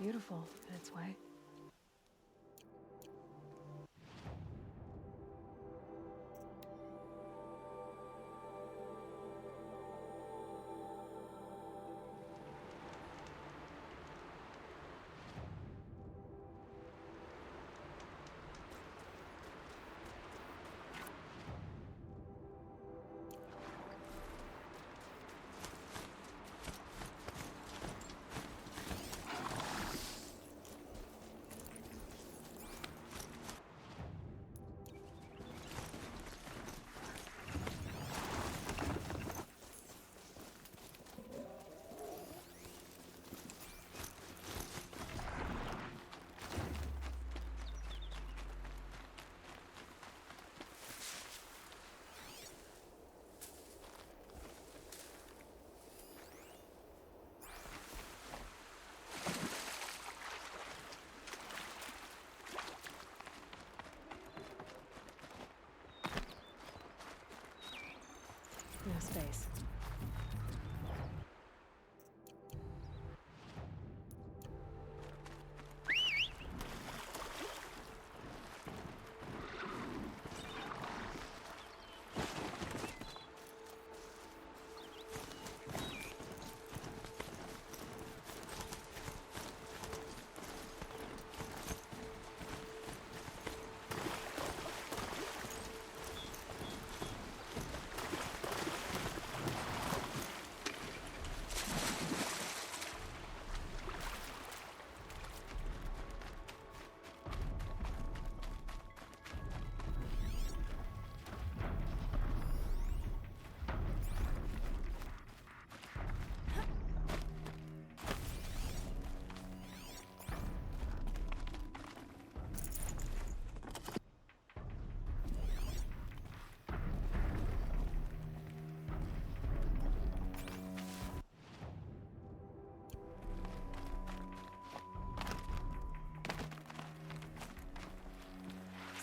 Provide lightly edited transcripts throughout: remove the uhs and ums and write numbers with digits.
Beautiful in its way. No space.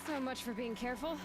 So much for being careful.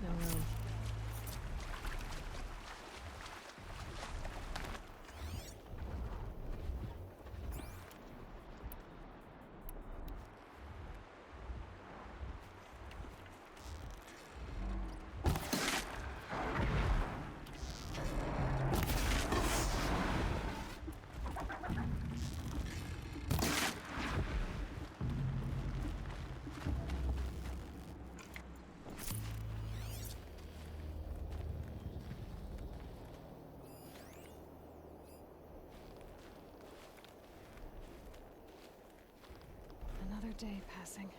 No room. Another day passing.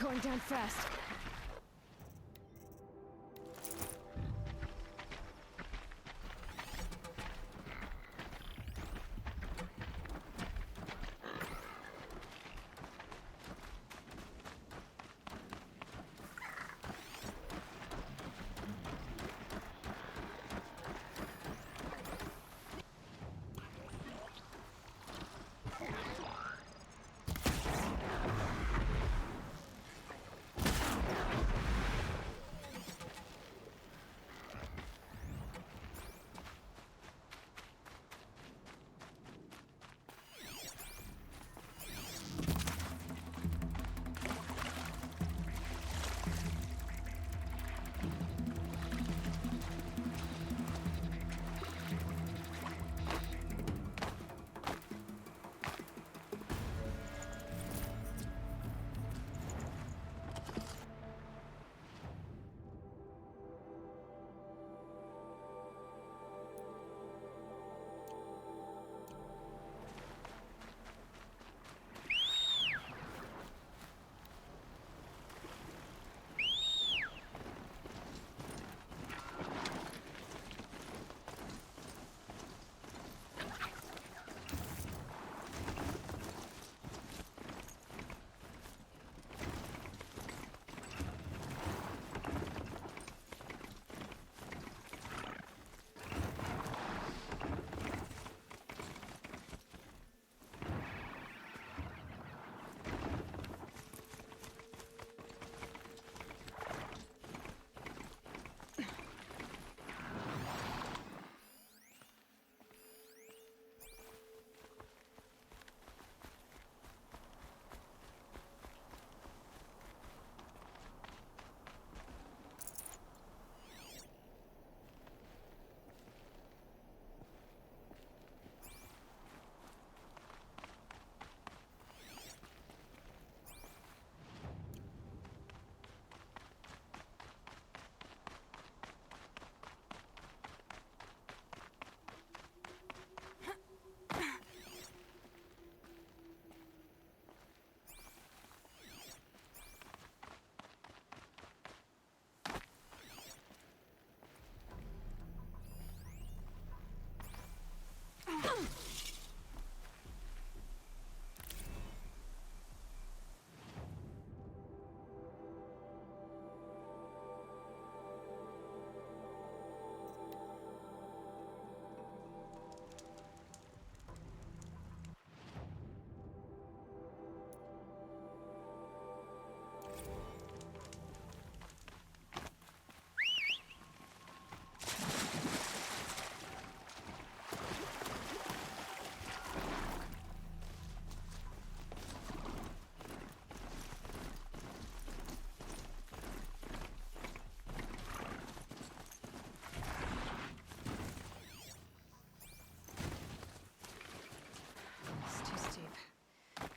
Going down fast.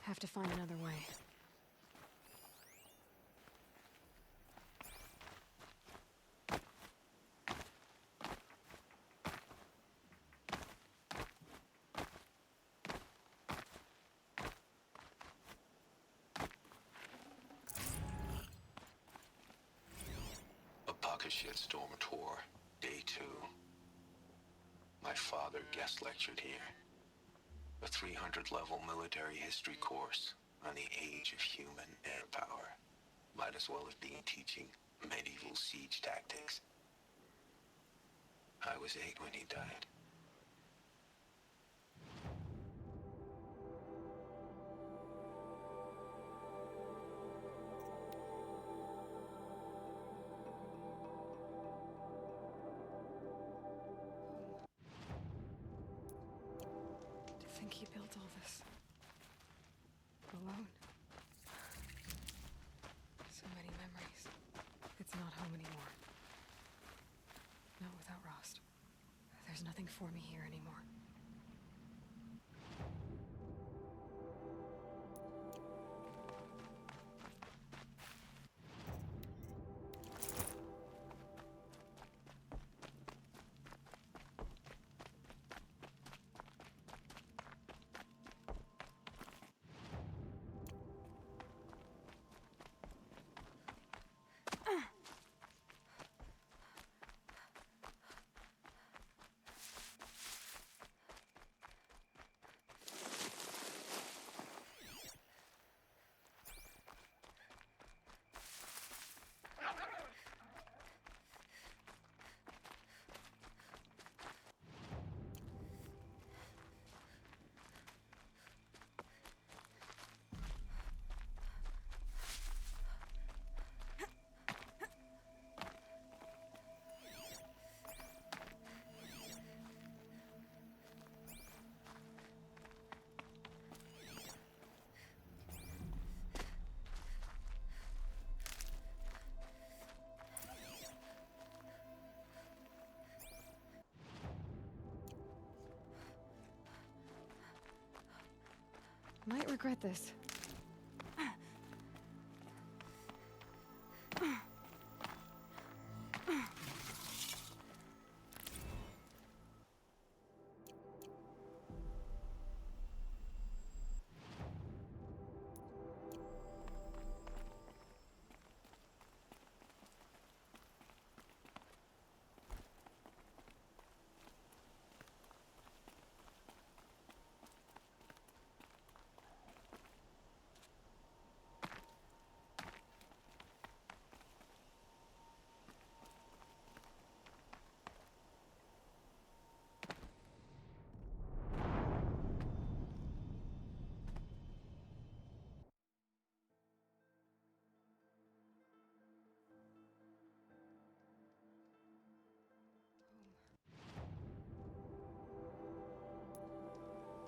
Have to find another way. Shitstorm tour, day 2. My father guest lectured here. A 300-level military history course on the age of human air power. Might as well have been teaching medieval siege tactics. I was 8 when he died. To think he built all this alone. So many memories. It's not home anymore. Not without Rost. There's nothing for me here anymore. Might regret this.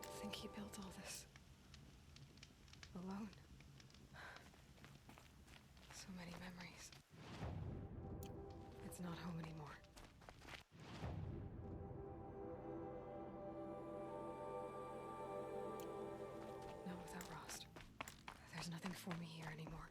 I think he built all this alone. So many memories. It's not home anymore. Not without Rost. There's nothing for me here anymore.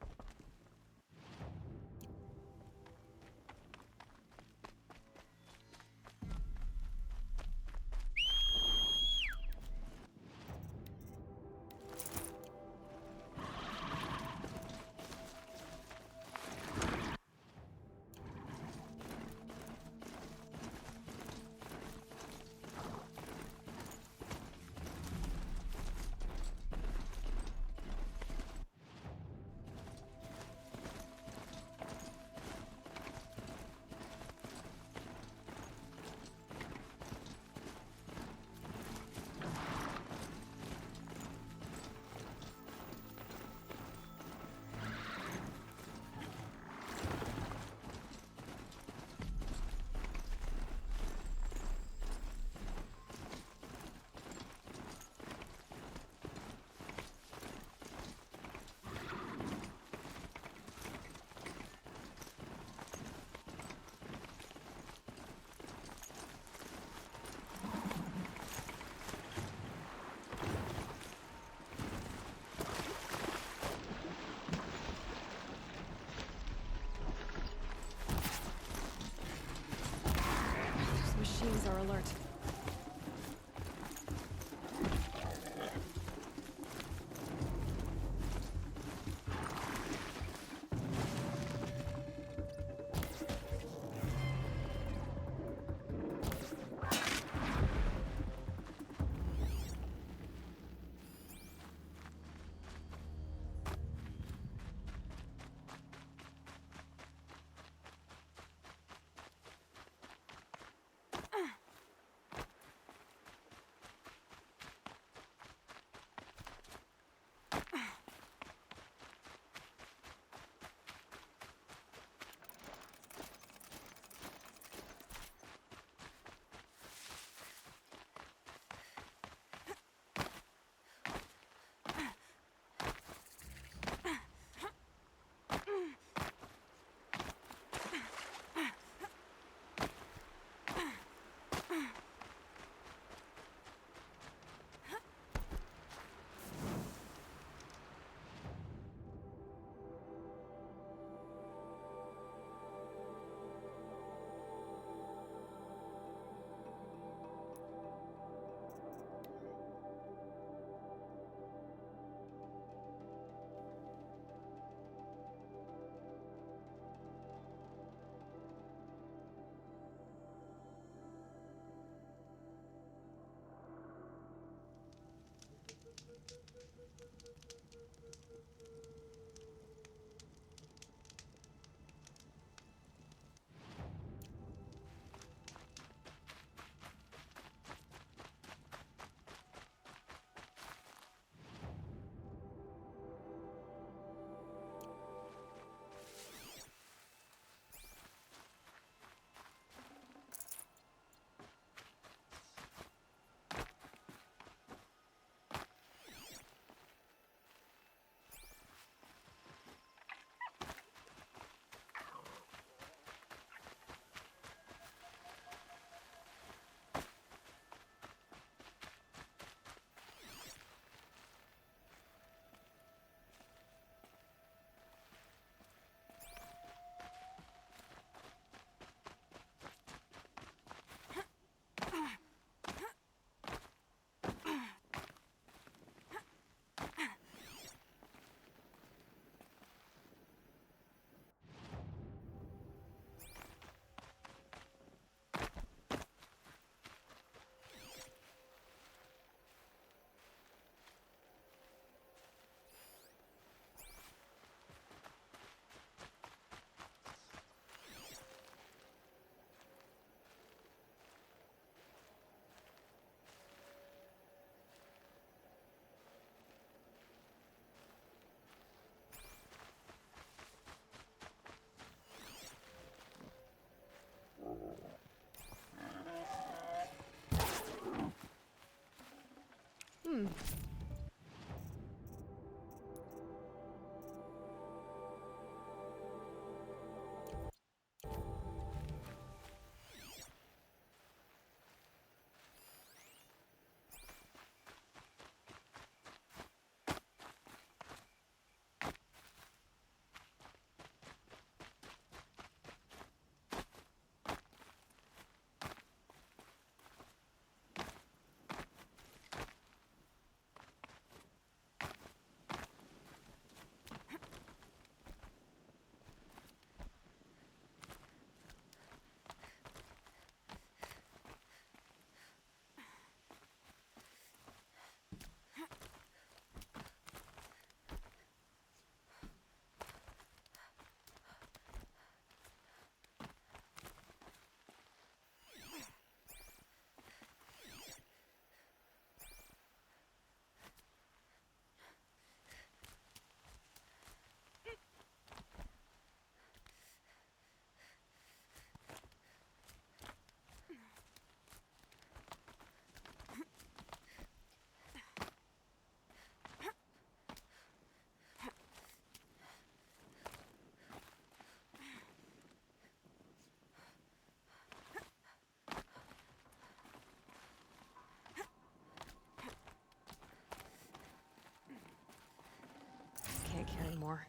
more?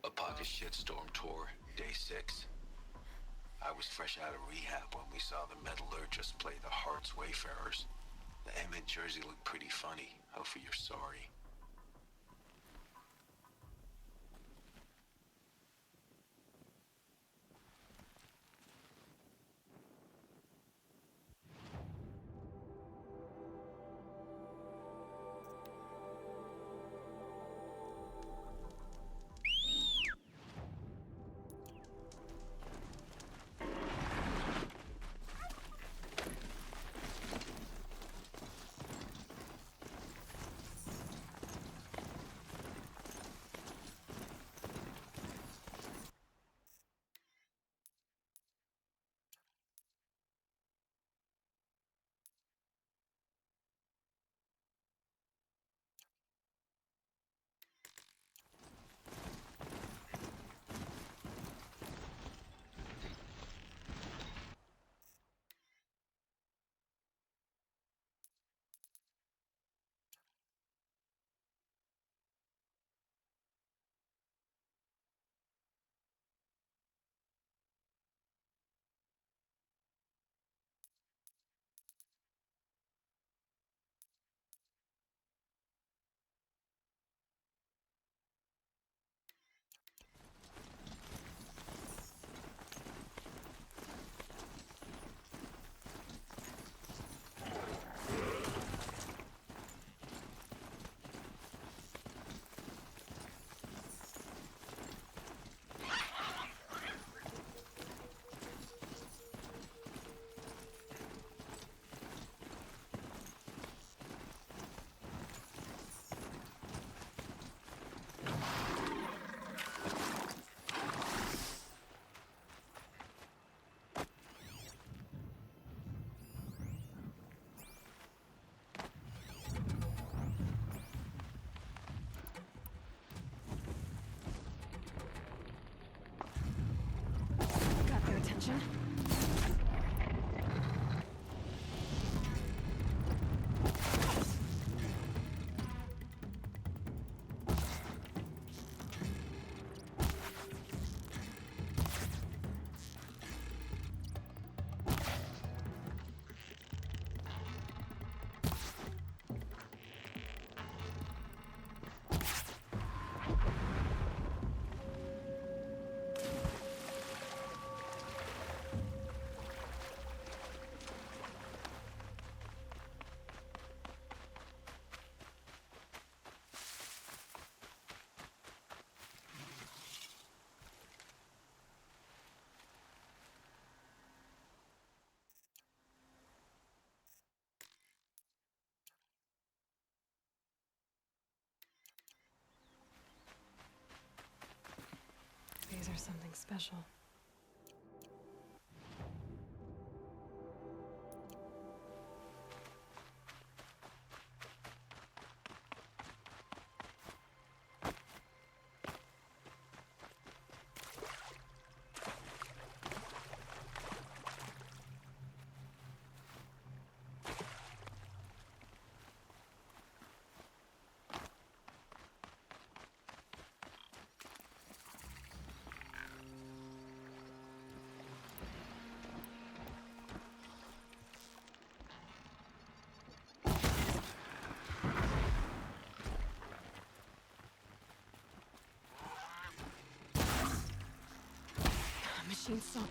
A pocket shitstorm tour, day 6. I was fresh out of rehab when we saw the metallurgists play the Heart's Wayfarers. The Emmett jersey looked pretty funny. Hopefully you're sorry. Got their attention? These are something special. Machine song.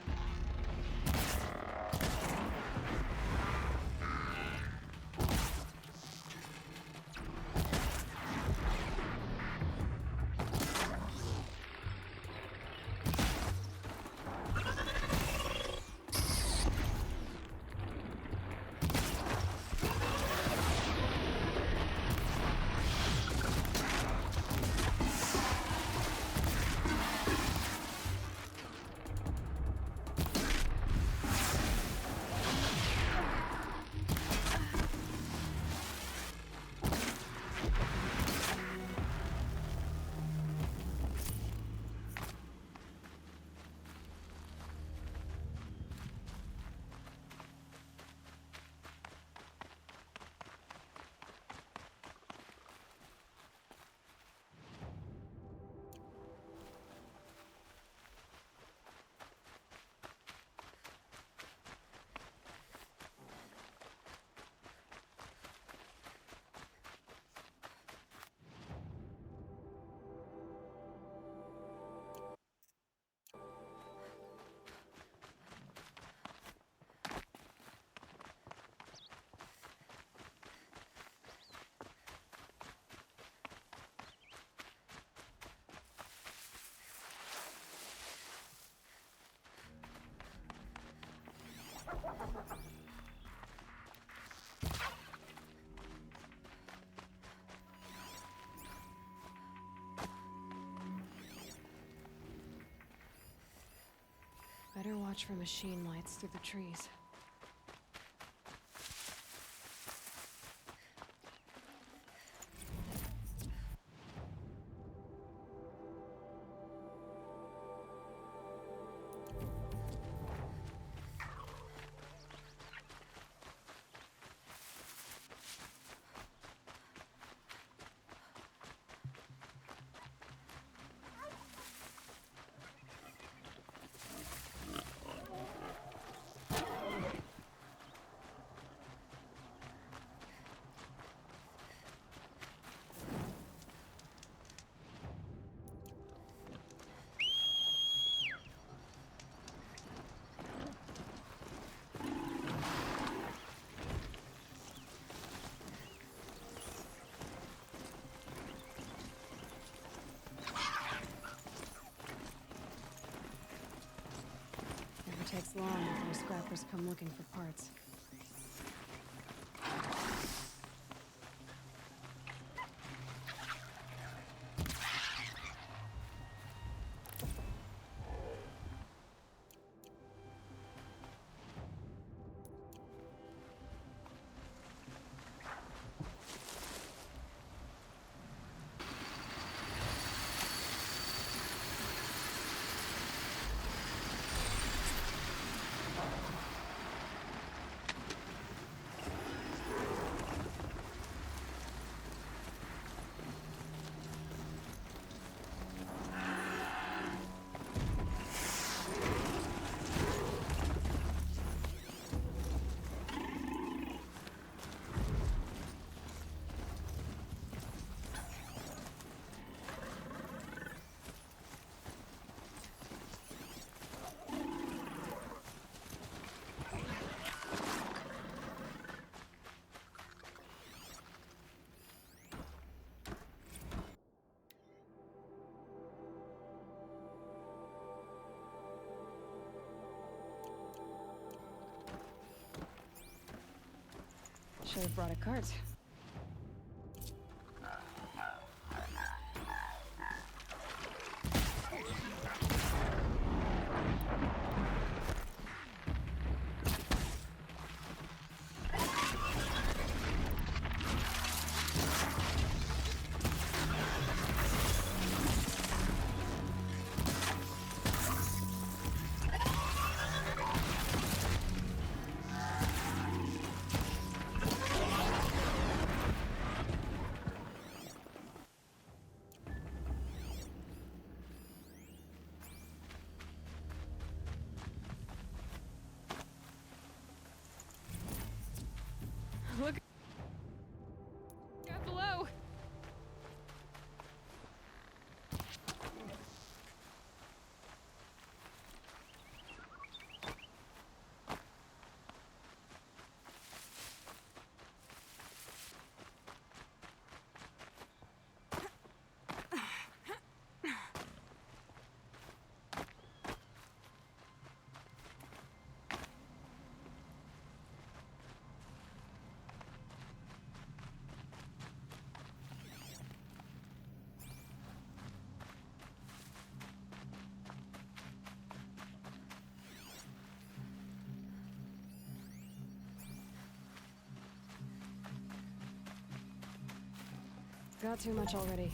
Better watch for machine lights through the trees. Takes long before scrappers come looking for parts. Should have brought a cart. Look out below. Got too much already.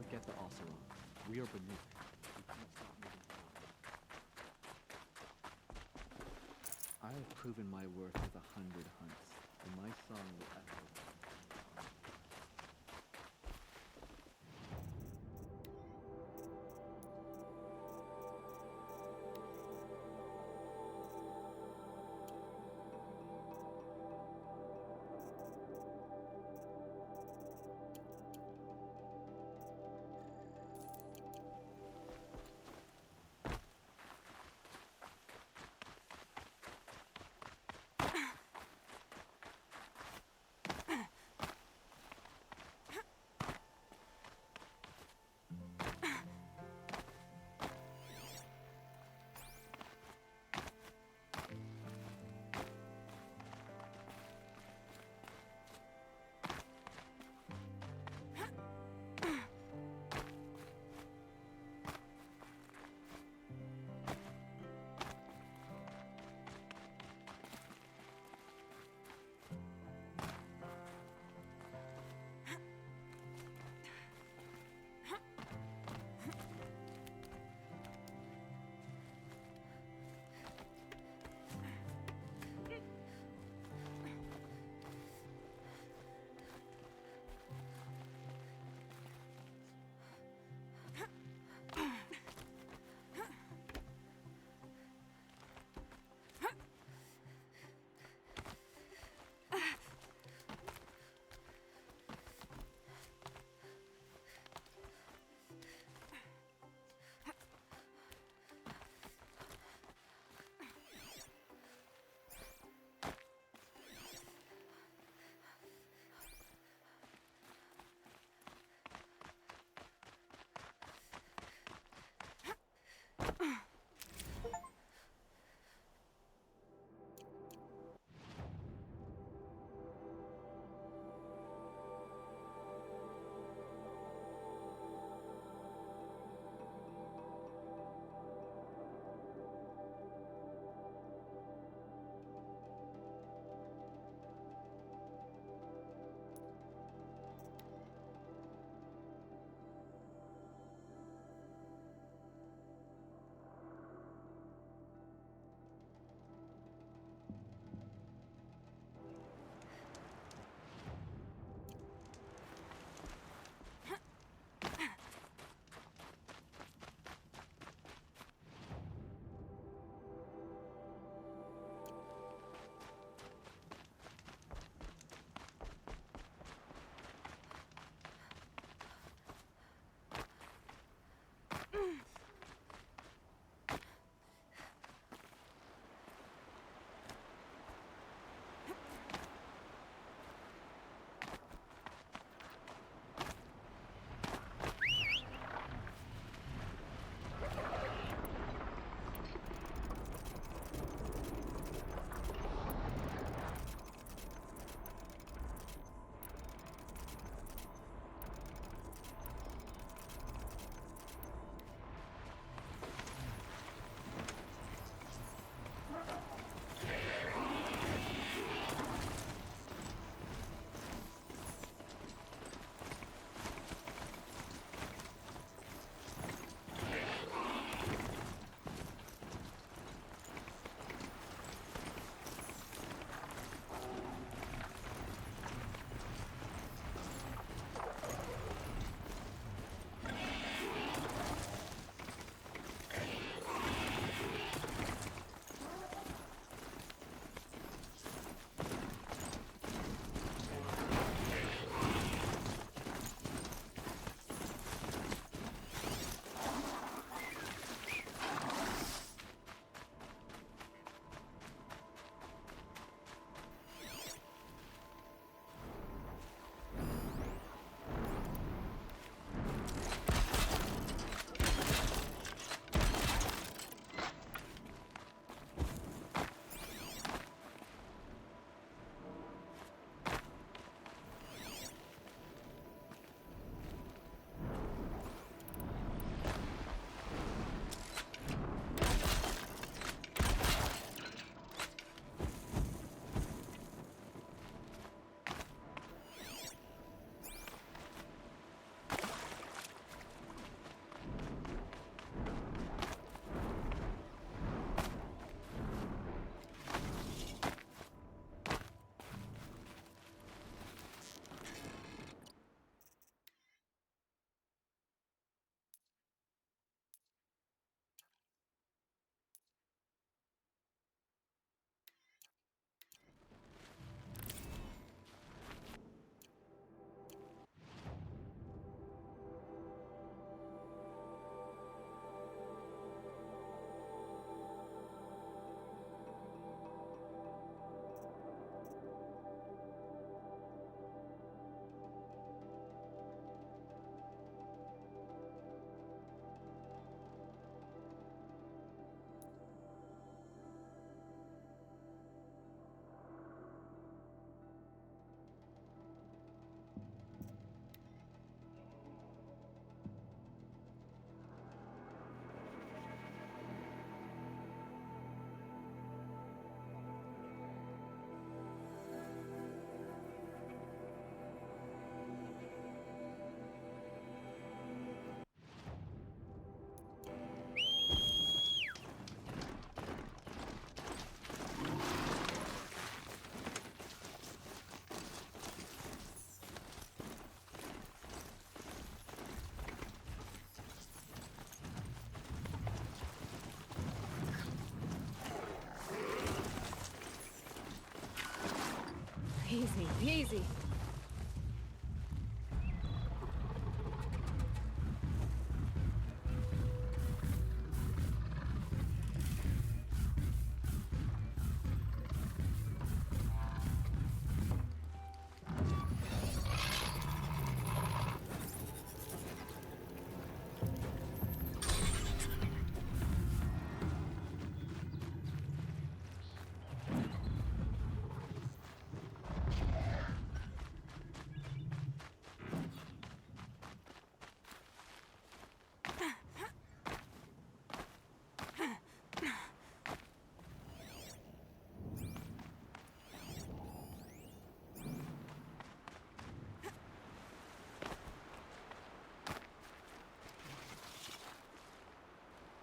Get the Oseram. We are beneath it. We can't stop moving forward. I have proven my worth with 100 hunts, and my song will echo. Easy, easy.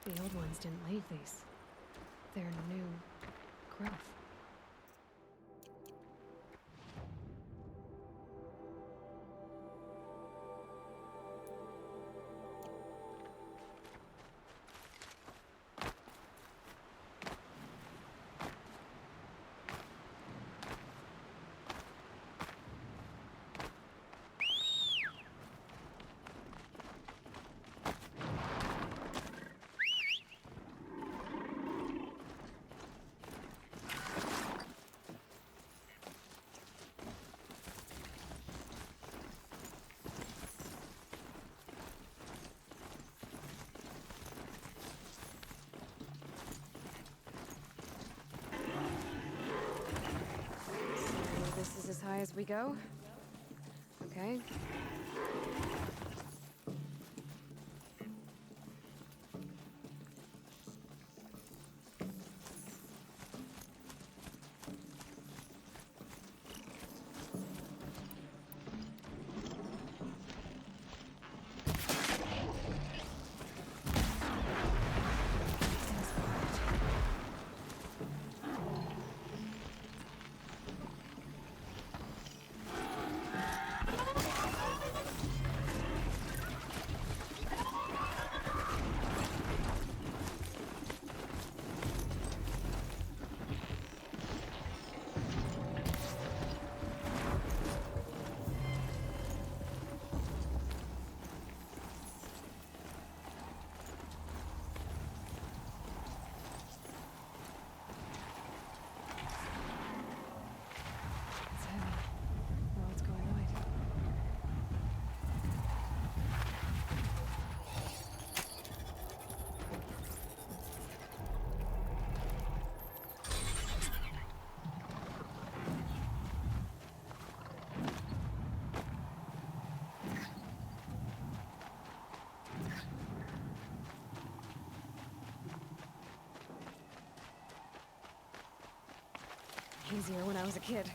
The old ones didn't leave these. They're new growth. So this is as high as we go? Okay. It's heavy. Well, it's going wide. Easier when I was a kid.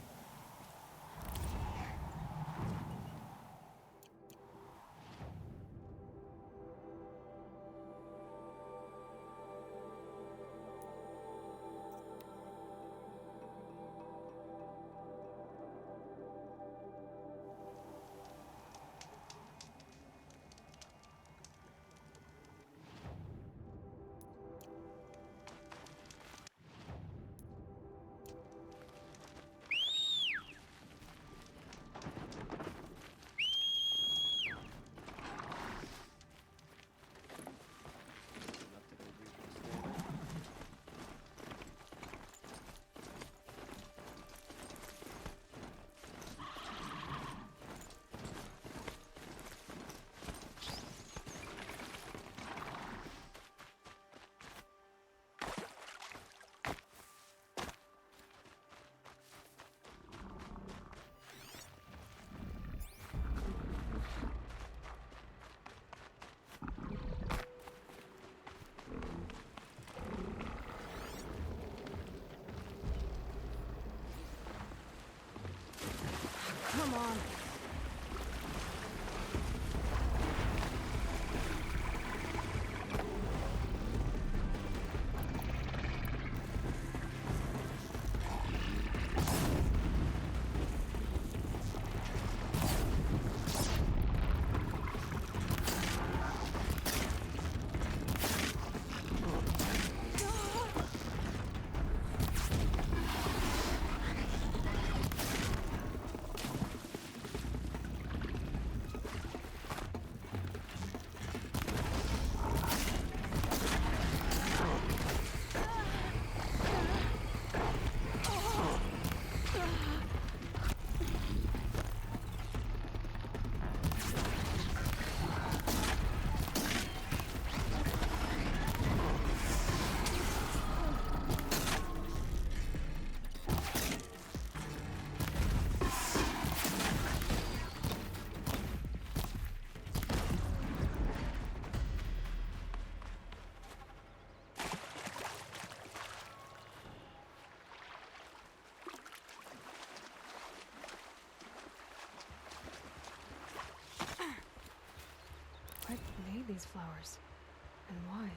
these flowers? And why?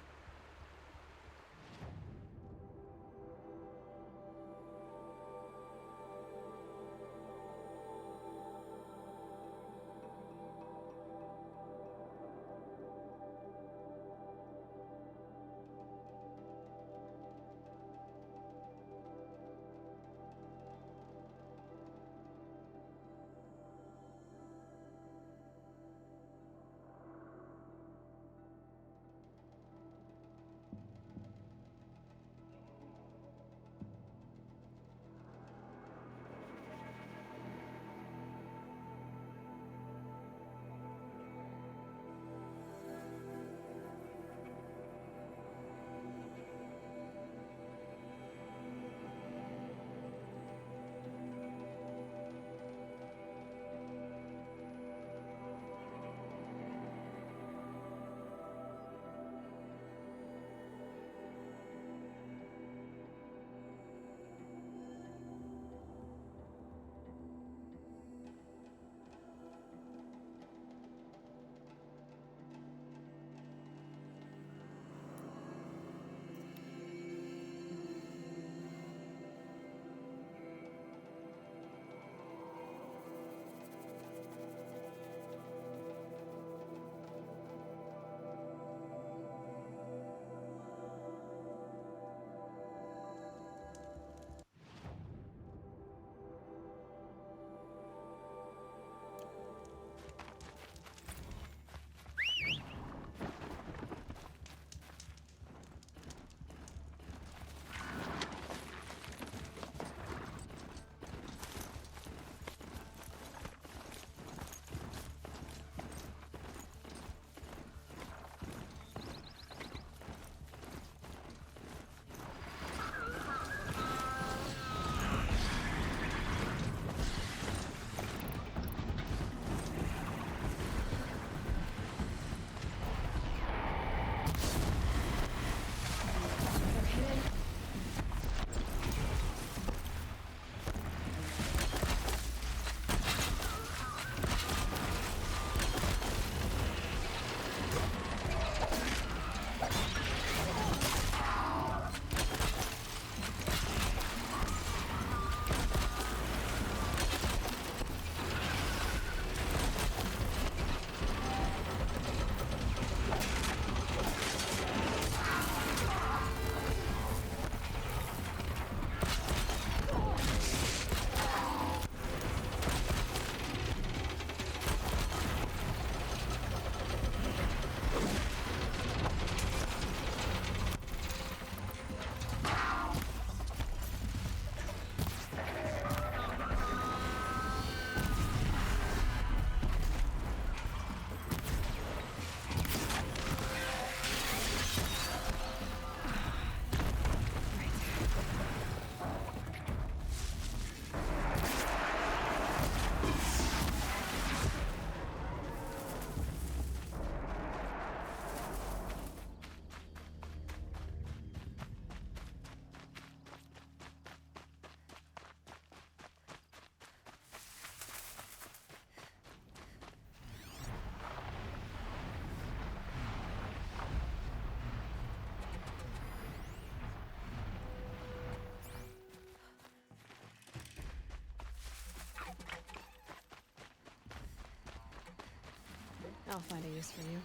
I'll find a use for you.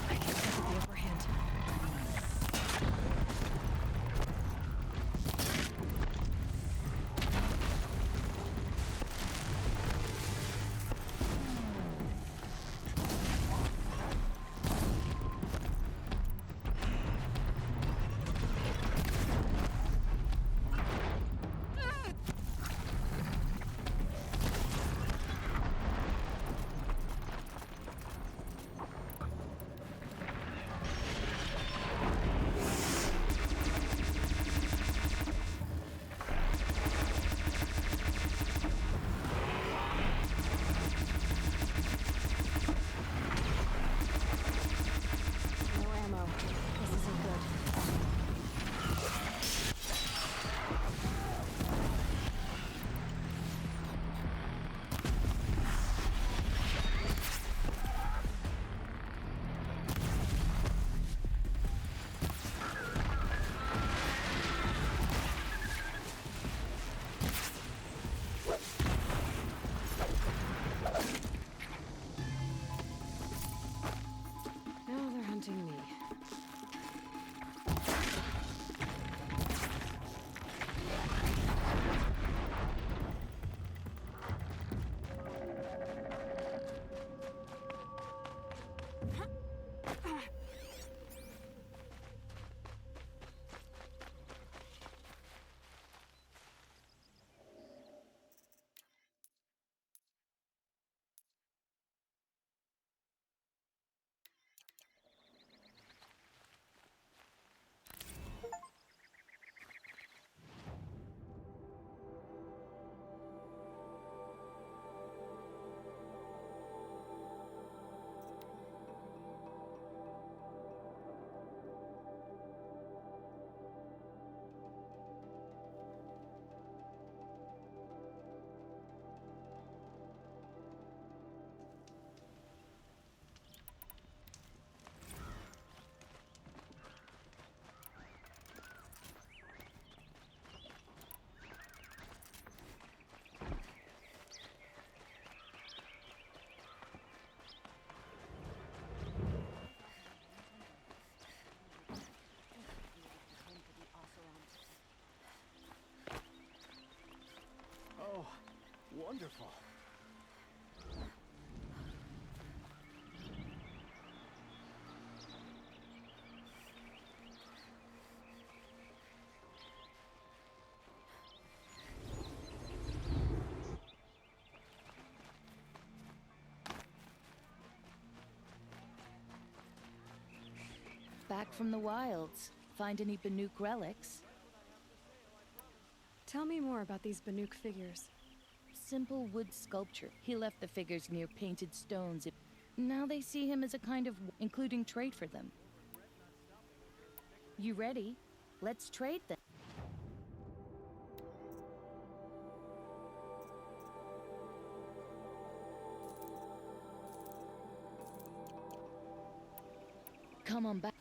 I can get the upper hand. haunting me. Oh, wonderful. Back from the wilds. Find any Banuk relics? Tell me more about these Banuk figures. Simple wood sculpture. He left the figures near painted stones. Now they see him as a kind of... including trade for them. You ready? Let's trade them. Come on back.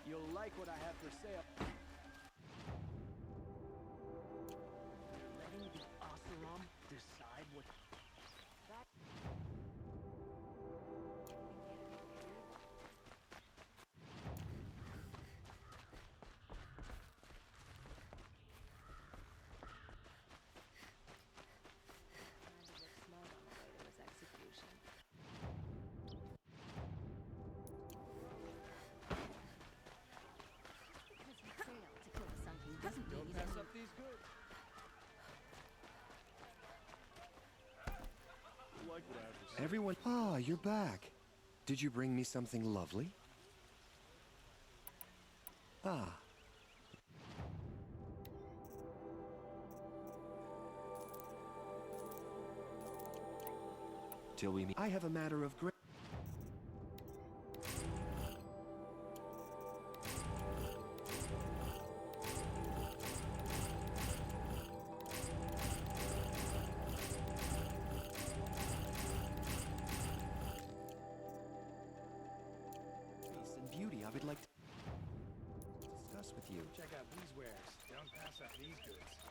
You'll like what I have for sale. You're letting the Oseram decide what... Don't pass up these goods. Like what I have to say. Everyone... Ah, you're back. Did you bring me something lovely? Ah. Till we meet... I have a matter of great... beauty I would like to discuss with you. Check out these wares. Don't pass up these goods.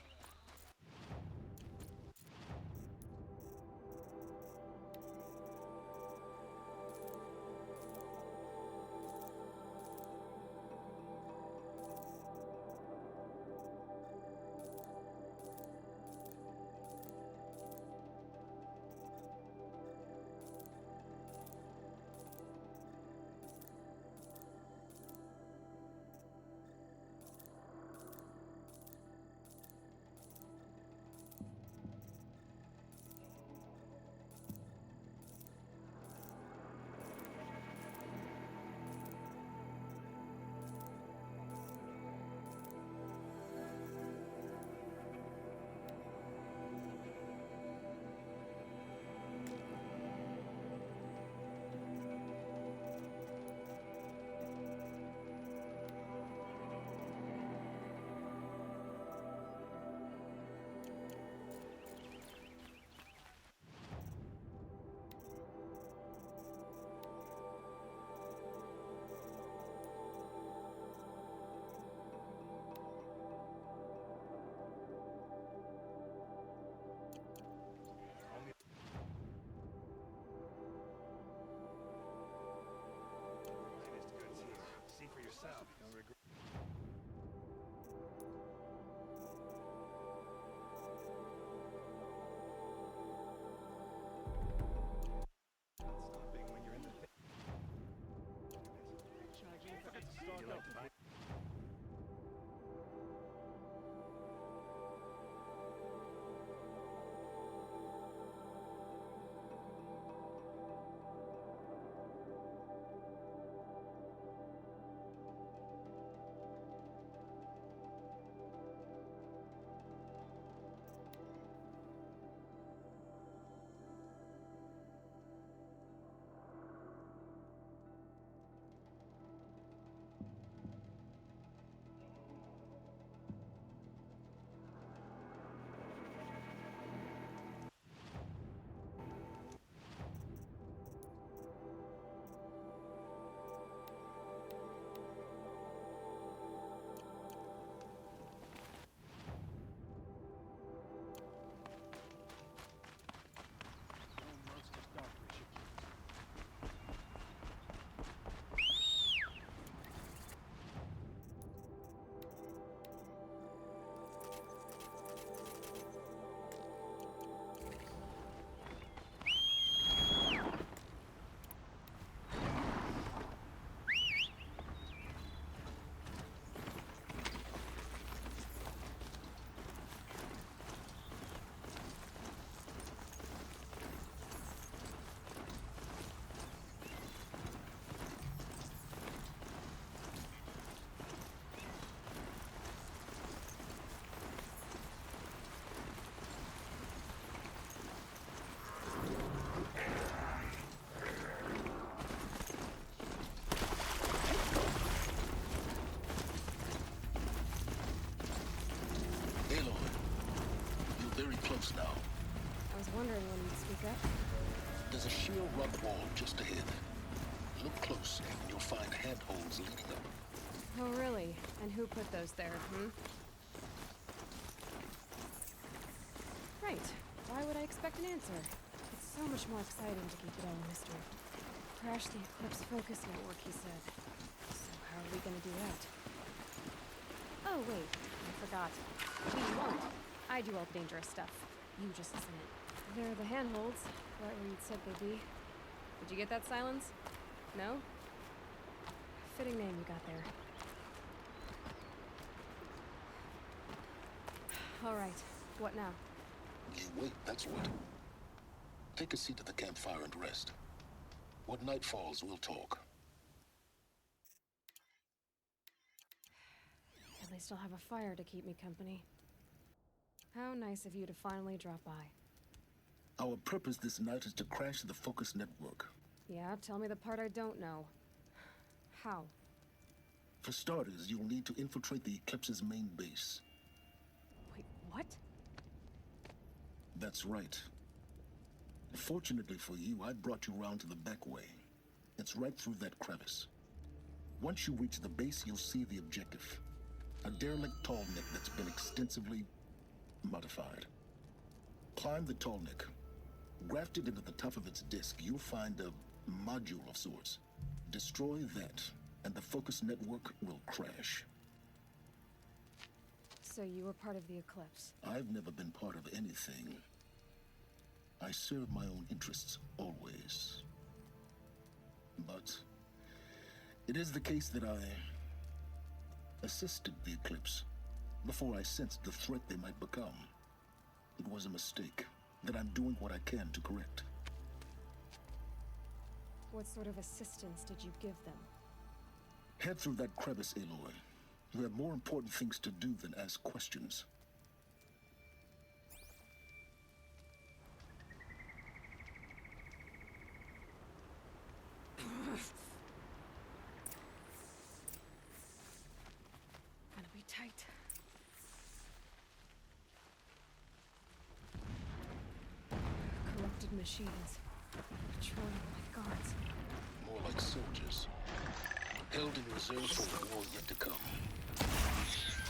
very close now. I was wondering when you'd speak up. There's a sheer rock wall just ahead. Look close, and you'll find handholds leading up. Oh, really? And who put those there, Right. Why would I expect an answer? It's so much more exciting to keep it all a mystery. Crash the Eclipse Focus Network, he said. So how are we gonna do that? Oh, wait. I forgot. We won't. I do all the dangerous stuff. You just listen in. They're the handholds, right where you'd said they'd be. Did you get that, Silence? No? Fitting name you got there. All right. What now? You wait, that's what. Take a seat at the campfire and rest. When night falls, we'll talk. At least I'll have a fire to keep me company. How nice of you to finally drop by. Our purpose this night is to crash the Focus Network. Yeah, tell me the part I don't know. How? For starters, you'll need to infiltrate the Eclipse's main base. Wait, what? That's right. Fortunately for you, I brought you round to the back way. It's right through that crevice. Once you reach the base, you'll see the objective. A derelict tall neck that's been extensively modified. Climb the tall neck. Grafted into the top of its disk, you'll find a module of sorts. Destroy that, and the Focus Network will crash. So you were part of the Eclipse? I've never been part of anything. I serve my own interests, always. But it is the case that I assisted the Eclipse before I sensed the threat they might become. It was a mistake that I'm doing what I can to correct. What sort of assistance did you give them? Head through that crevice, Aloy. You have more important things to do than ask questions. Gonna be tight. Corrupted machines. Patrolling like guards. More like soldiers. Held in reserve for the war yet to come.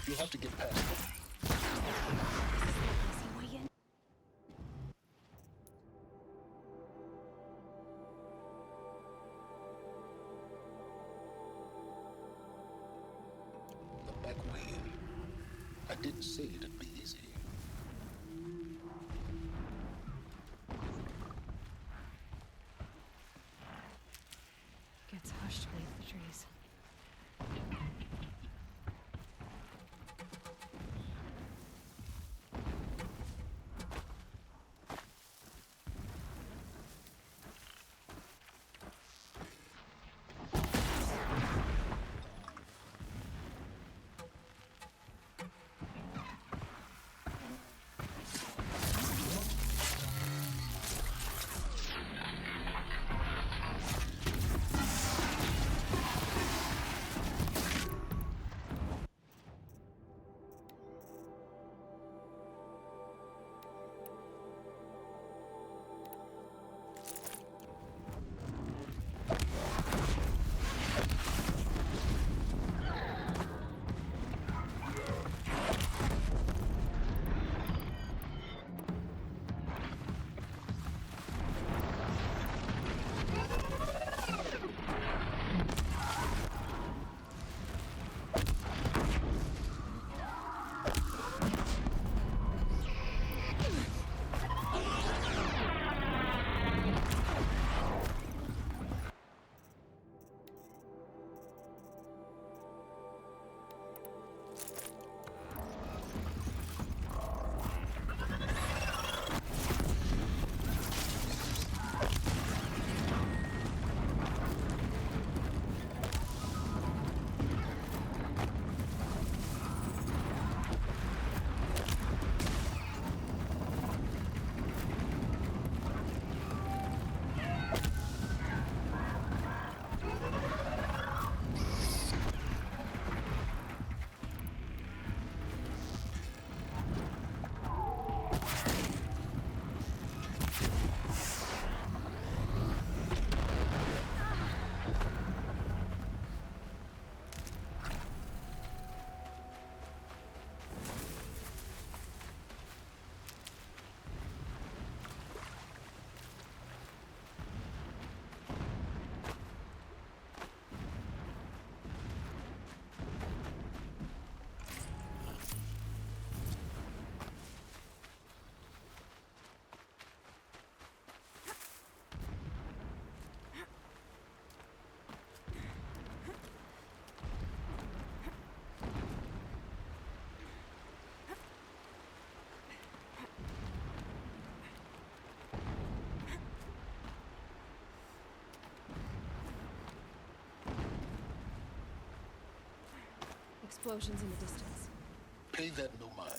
You'll have to get past them. Easy way in. The back way in. I didn't say it'd be easy. Gets hushed beneath the trees. explosions in the distance. Pay that no mind.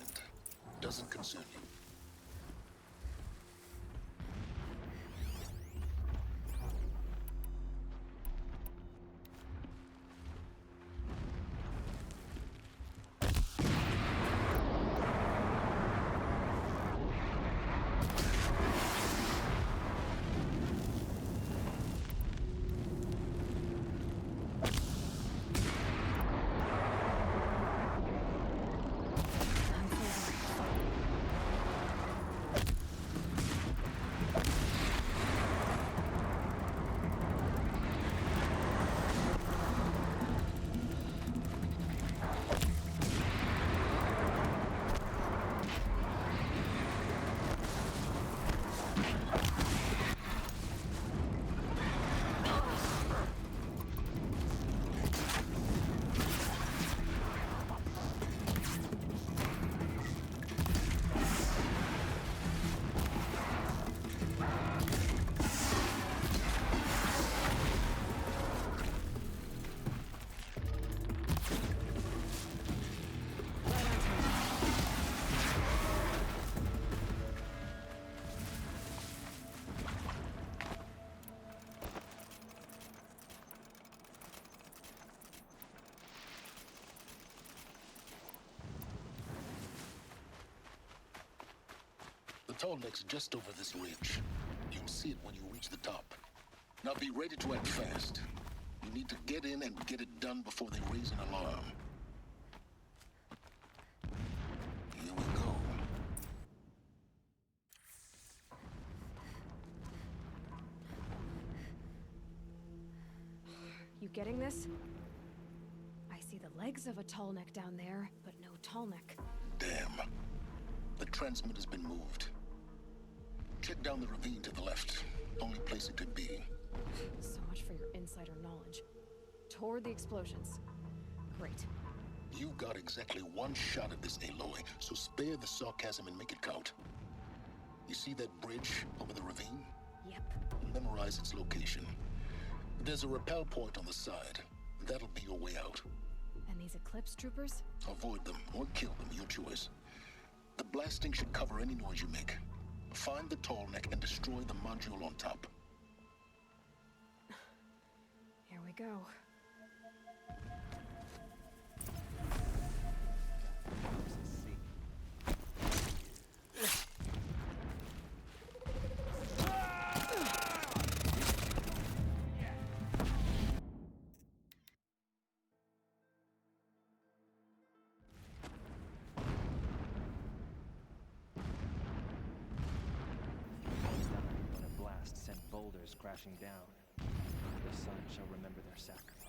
Doesn't concern you. The tall neck's just over this ridge. You'll see it when you reach the top. Now be ready to act fast. You need to get in and get it done before they raise an alarm. Here we go. You getting this? I see the legs of a tall neck down there, but no tall neck. Damn. The transmitter's been moved. Check down the ravine to the left. Only place it could be. So much for your insider knowledge. Toward the explosions. Great. You've got exactly one shot at this, Aloy, so spare the sarcasm and make it count. You see that bridge over the ravine? Yep. Memorize its location. There's a rappel point on the side. That'll be your way out. And these Eclipse troopers? Avoid them or kill them, your choice. The blasting should cover any noise you make. Find the tall neck and destroy the module on top. Here we go. Boulders crashing down. The sun shall remember their sacrifice.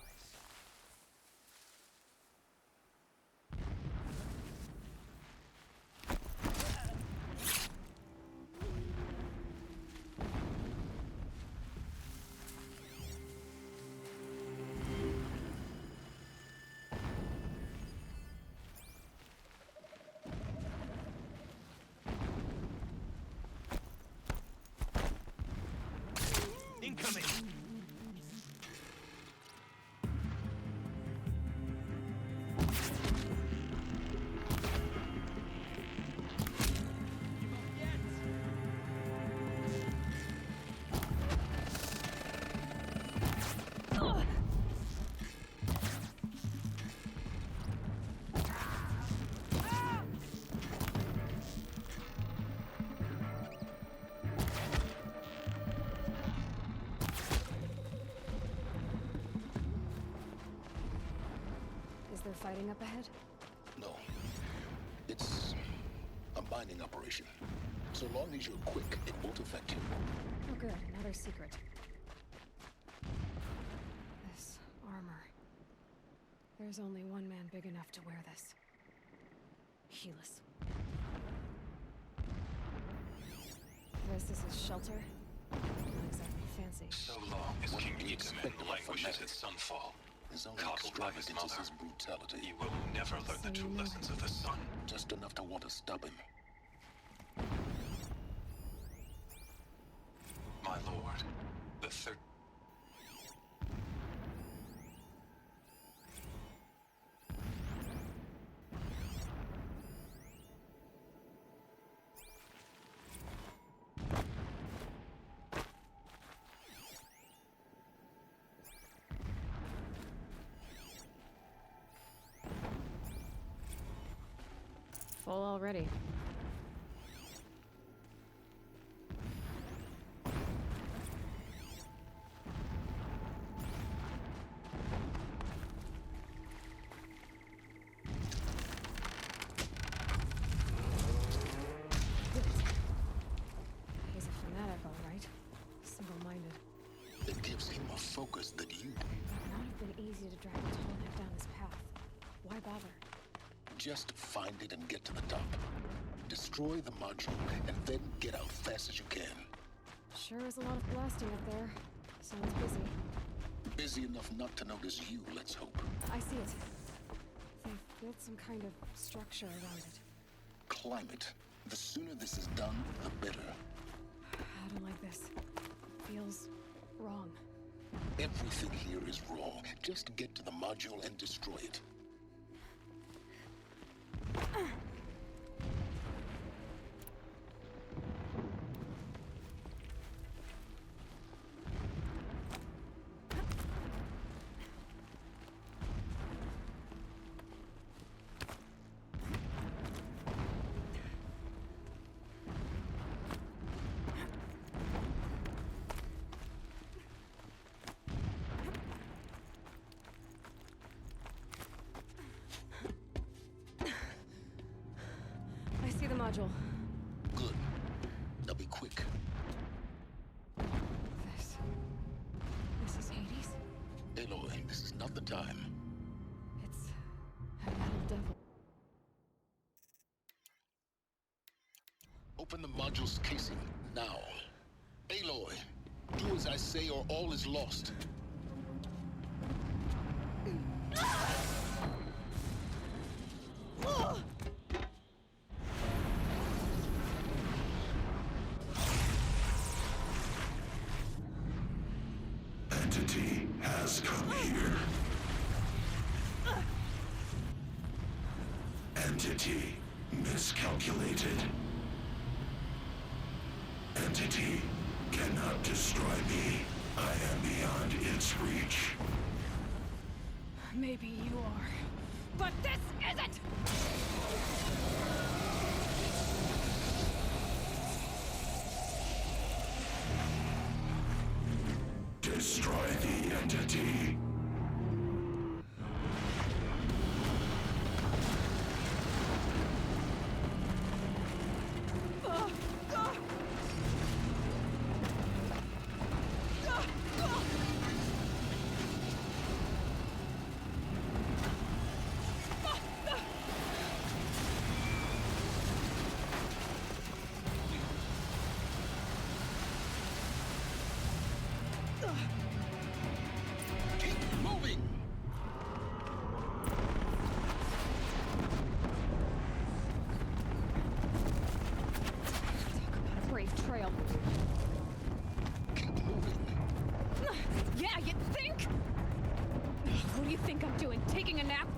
Incoming! They're fighting up ahead? No. It's a mining operation. So long as you're quick, it won't affect you. Oh good, another secret. This armor. There's only one man big enough to wear this. Helis. This is his shelter? Not exactly fancy. So long as King Itamen languishes at sunfall, His only coddled by his extravagance is mother, his brutality. he will never learn the true lessons of the sun. Just enough to want to stop him. My lord, the third... Full already. He's a fanatic, all right. Single-minded. It gives him a focus that you... It would not have been easy to drag a tallneck down this path. Why bother? Just find it and get to the top. Destroy the module, and then get out fast as you can. Sure is a lot of blasting up there. Someone's busy. Busy enough not to notice you, let's hope. I see it. They've built some kind of structure around it. Climb it. The sooner this is done, the better. I don't like this. Feels wrong. Everything here is wrong. Just get to the module and destroy it. I see the module. Good. Now be quick. This is Hades? Aloy, this is not the time. It's a metal devil. Open the module's casing, now. Aloy, do as I say or all is lost. Entity has come here. Entity miscalculated. Entity cannot destroy me. I am beyond its reach. Maybe you are. But this isn't! Destroy the entity. Keep moving! Talk about a brave trail. Keep moving. Yeah, you think? What do you think I'm doing? Taking a nap?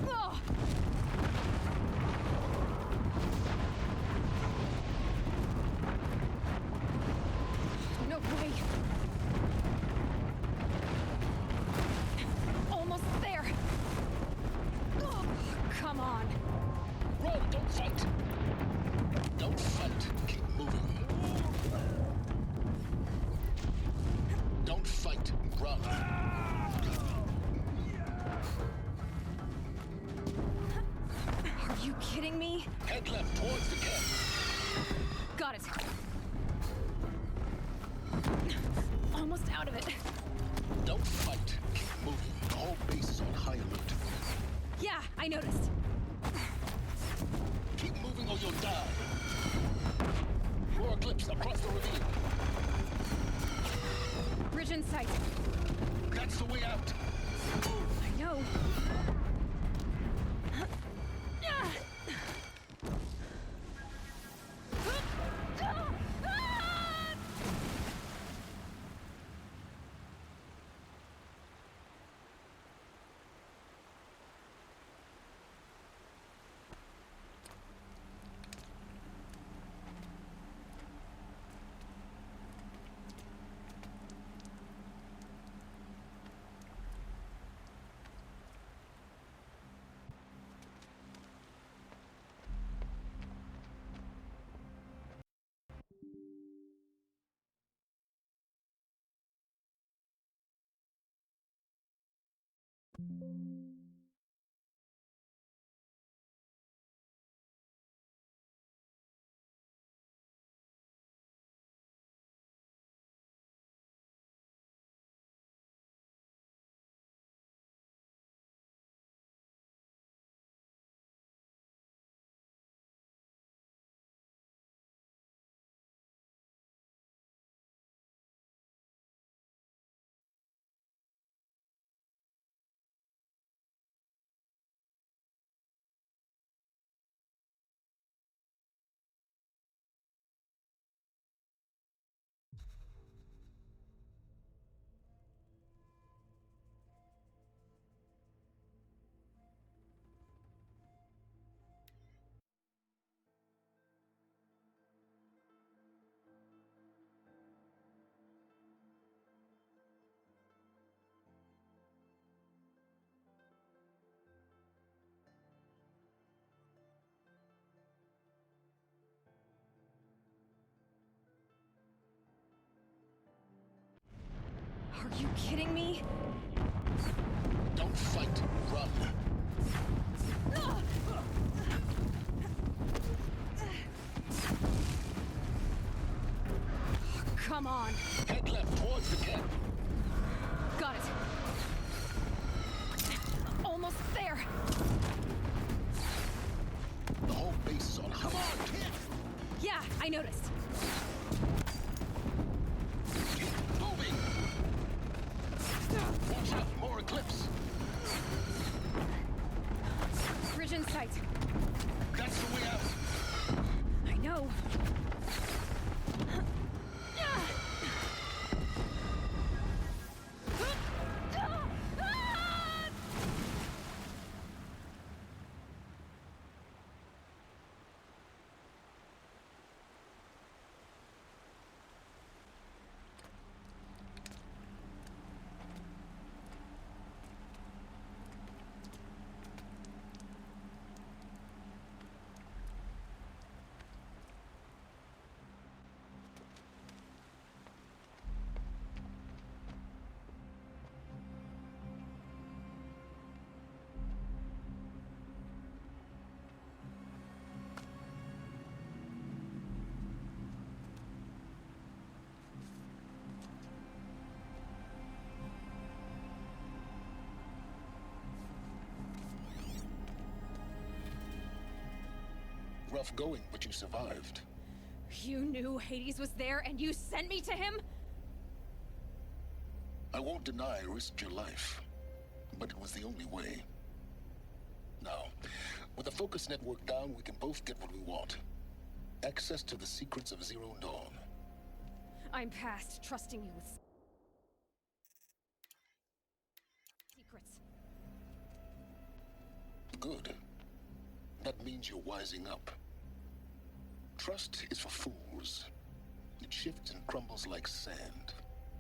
Ugh. No way. Almost there. Ugh, come on. Run, don't fight! Don't fight, keep moving. Don't fight, run. Are you kidding me? Head left towards the camp. Got it. Almost out of it. Don't fight, keep moving. The whole base is on high alert. Yeah, I noticed. Keep moving or you'll die. More eclipse across the ravine. Bridge in sight. That's the way out. I know. Are you kidding me? Don't fight, run. Come on. Head left towards the camp. Got it. Almost there. The whole base is on. Come on, kid! Yeah, I noticed. Keep moving! Watch out, more eclipse! Bridge in sight. That's the way out! I know. Rough going, but you survived. You knew Hades was there and you sent me to him? I won't deny I risked your life, but it was the only way. Now, with the focus network down, we can both get what we want. Access to the secrets of Zero Dawn. I'm past trusting you with secrets. Good. That means you're wising up. Trust is for fools. It shifts and crumbles like sand.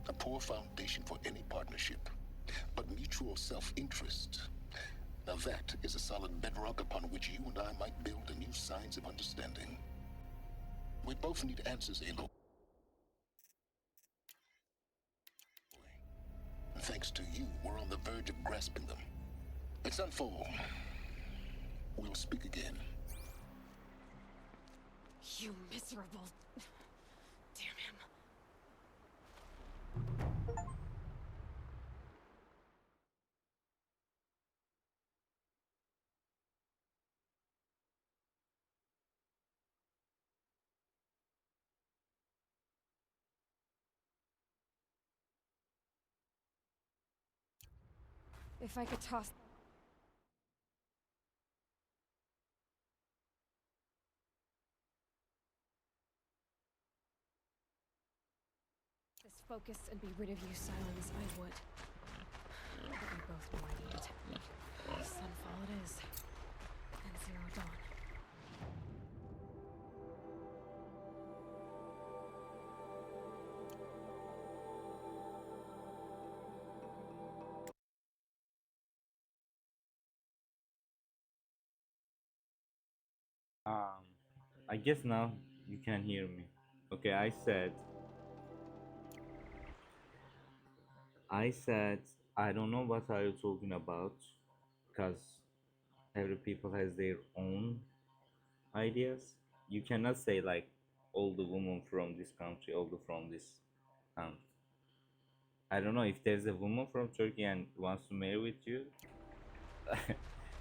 A poor foundation for any partnership. But mutual self-interest, now that is a solid bedrock upon which you and I might build a new science of understanding. We both need answers, Aloy. And thanks to you, we're on the verge of grasping them. Let's unfold. We'll speak again. You miserable... Damn him. If I could toss... this focus and be rid of you, Silence, I would. But we both know I need it. Sunfall it is. And Zero Dawn. I guess now you can hear me. Okay, I said I don't know what are you talking about, because every people has their own ideas. You cannot say like all the women from this country, all the from this country. I don't know if there's a woman from Turkey and wants to marry with you.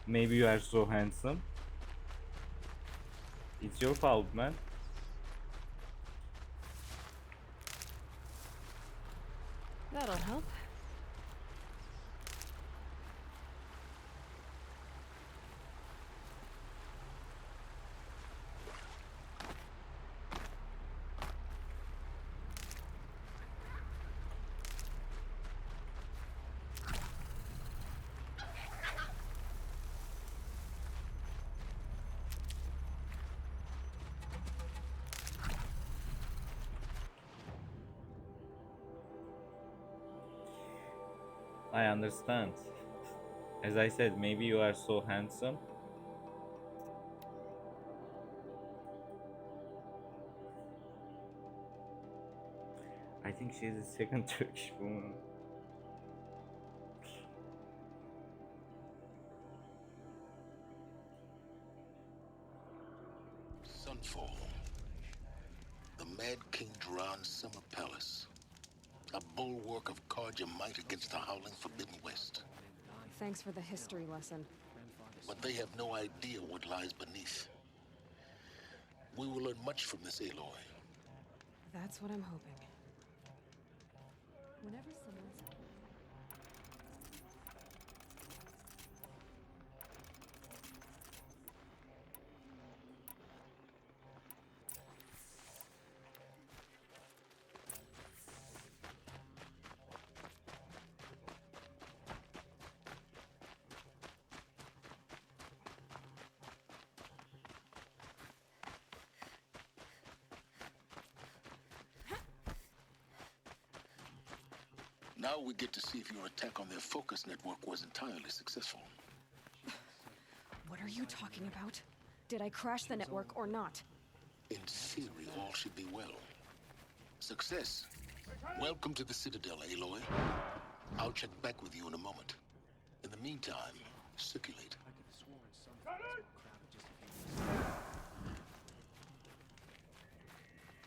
Maybe you are so handsome. It's your fault, man. That'll help. I understand. As I said, maybe you are so handsome. I think she's the second Turkish woman. Sunfall. The Mad King Duran's summer palace. A bulwark of Karja might against the howling Forbidden West. Thanks for the history lesson. But they have no idea what lies beneath. We will learn much from this Aloy. That's what I'm hoping. Whenever someone's... Now we get to see if your attack on their focus network was entirely successful. What are you talking about? Did I crash the network or not? In theory, all should be well. Success. Welcome to the Citadel, Aloy. I'll check back with you in a moment. In the meantime, circulate.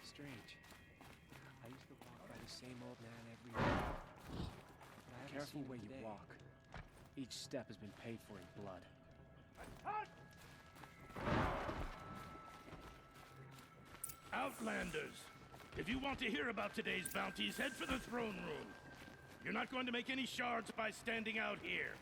Strange. I used to walk by the same old man every day. Careful where you walk. Each step has been paid for in blood. Outlanders, if you want to hear about today's bounties, head for the throne room. You're not going to make any shards by standing out here.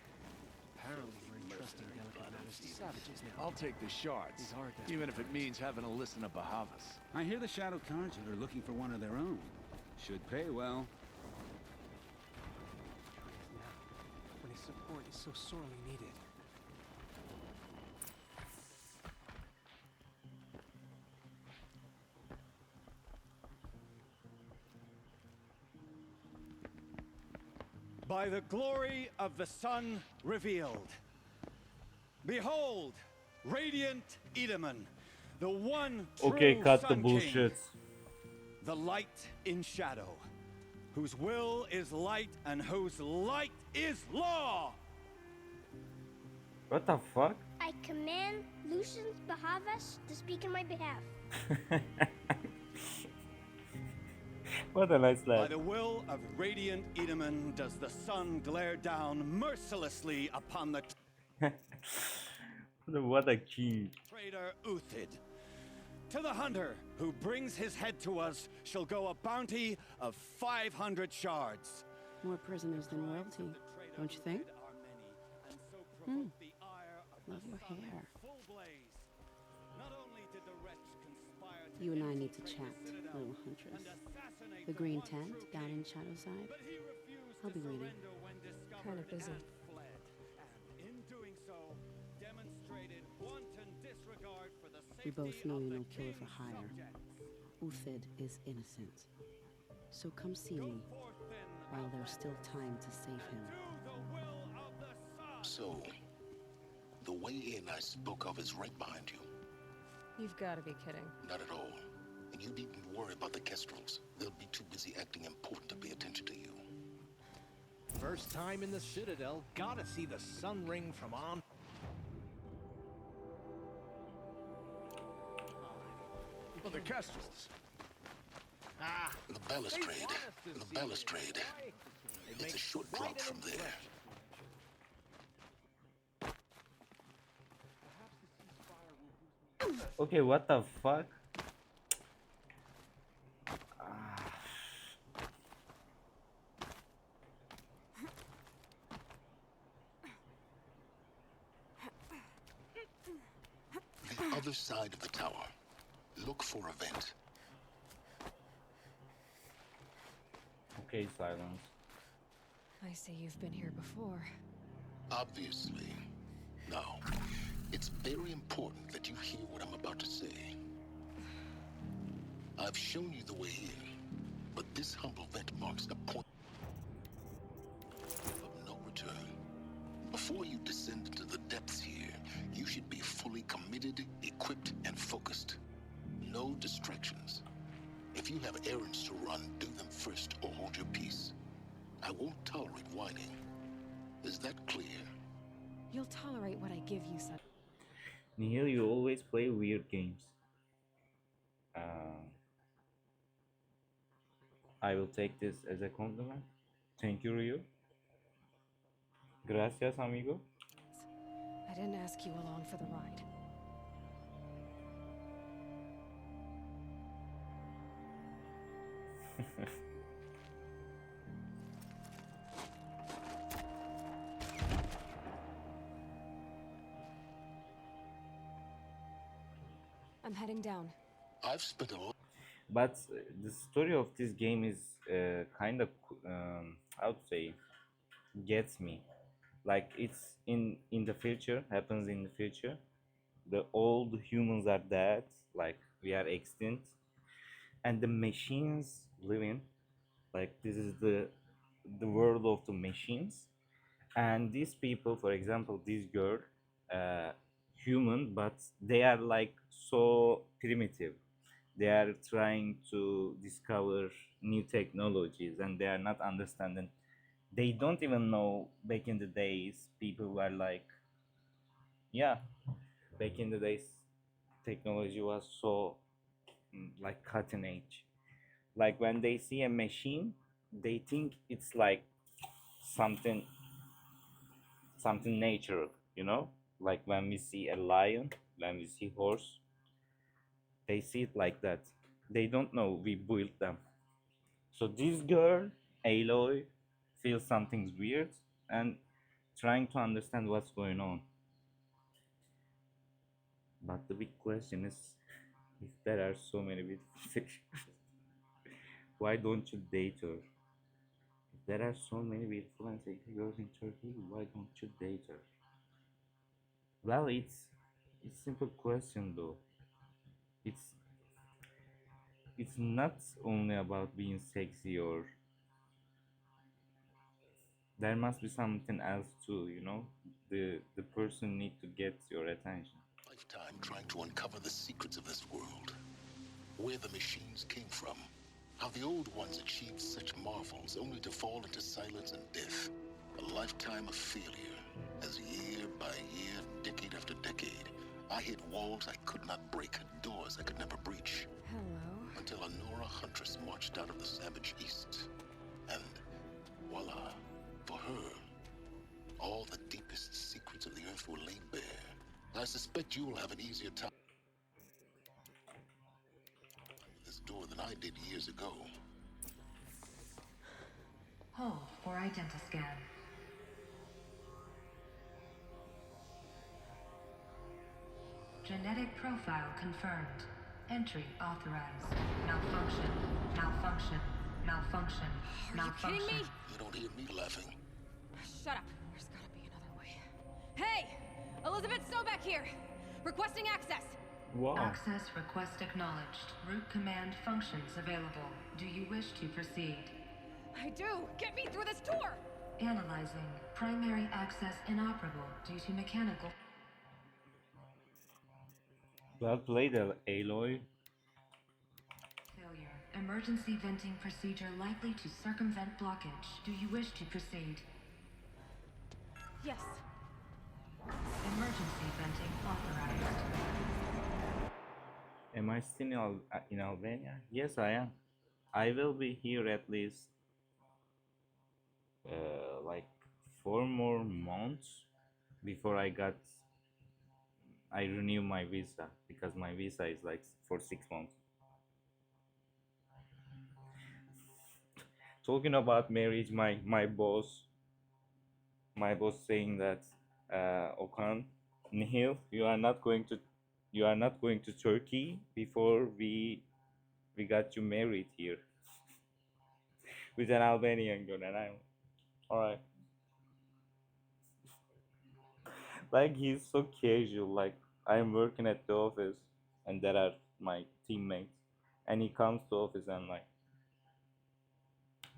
Apparently we're entrusting delicate matters to savages now. I'll take the shards, even if it means having to listen to Bahavas. I hear the Shadow Carja are looking for one of their own. Should pay well. Now, when his support is so sorely needed. By the glory of the sun revealed. Behold, radiant Edaman, the one true Okay, cut the Sun bullshit. King, the light in shadow, whose will is light and whose light is law. What the fuck? I command Lucian Bahavas to speak in my behalf. What a nice By lad. the will of radiant Edaman does the sun glare down mercilessly upon the What a king. traitor Uthid. To the hunter who brings his head to us shall go a bounty of 500 shards. More prisoners than royalty, don't you think? Love your hair. You and I need to chat, little huntress. The green tent down in Shadowside. I'll be waiting. Kind of busy. We both know you're no killer for hire. Uthid is innocent. So come see me while there's still time to save him. So, the way in I spoke of is right behind you. You've got to be kidding. Not at all. And you needn't worry about the Kestrels. They'll be too busy acting important to pay attention to you. First time in the Citadel, gotta see the sun ring from on. Well, the Kestrels. Ah, The balustrade. The balustrade. It's a short drop from there. Okay, what the fuck? The other side of the tower. Look for a vent. Okay, silence. I see you've been here before. Obviously. Now, it's very important that you hear what I'm about to say. I've shown you the way in, but this humble vent marks a point of no return. Before you descend into the depths here, you should be fully committed, equipped, and focused. No distractions. If you have errands to run, do them first or hold your peace. I won't tolerate whining. Is that clear? You'll tolerate what I give you, son. Nihil, you always play weird games. I will take this as a compliment. Thank you, Ryu. Gracias, amigo. I didn't ask you along for the ride. I'm heading down. I've spent a lot. But the story of this game is kind of, how to say, gets me. Like it's in the future, happens in the future. The old humans are dead, like we are extinct, and the machines live in. Like this is the world of the machines, and these people, for example, this girl, human, but they are like so primitive. They are trying to discover new technologies, and they are not understanding. They don't even know back in the days people were like, yeah, back in the days technology was so like cutting edge. Like when they see a machine, they think it's like something natural, you know? Like when we see a lion, when we see horse, they see it like that. They don't know we built them. So this girl, Aloy, feels something's weird and trying to understand what's going on. But the big question is, if there are so many beautiful pictures, why don't you date her? If there are so many beautiful and sexy girls in Turkey, why don't you date her? Well, it's a simple question though. It's not only about being sexy, or there must be something else too, you know? The person need to get your attention. Lifetime trying to uncover the secrets of this world. Where the machines came from. How the old ones achieved such marvels only to fall into silence and death. A lifetime of failure. As year by year, decade after decade, I hit walls I could not break, doors I could never breach. Hello. Until a Nora huntress marched out of the savage east. And voila, for her, all the deepest secrets of the earth were laid bare. I suspect you will have an easier time with this door than I did years ago. Hold for identiscan. Genetic profile confirmed. Entry authorized. Malfunction. Malfunction. Malfunction. Are you kidding me? You don't hear me laughing. Shut up. There's gotta be another way. Hey! Elizabeth Stovak here! Requesting access! Wow. Access request acknowledged. Root command functions available. Do you wish to proceed? I do! Get me through this door! Analyzing. Primary access inoperable due to mechanical. Well played, Aloy. Failure. Emergency venting procedure likely to circumvent blockage. Do you wish to proceed? Yes. Emergency venting authorized. Am I still in Albania? Yes, I am. I will be here at least like 4 more months before I renew my visa, because my visa is like for 6 months. Talking about marriage, my boss saying that Okan, Nihil, you are not going to Turkey before we got you married here with an Albanian girl, and I'm all right. Like he's so casual. Like I'm working at the office, and there are my teammates, and he comes to office and like,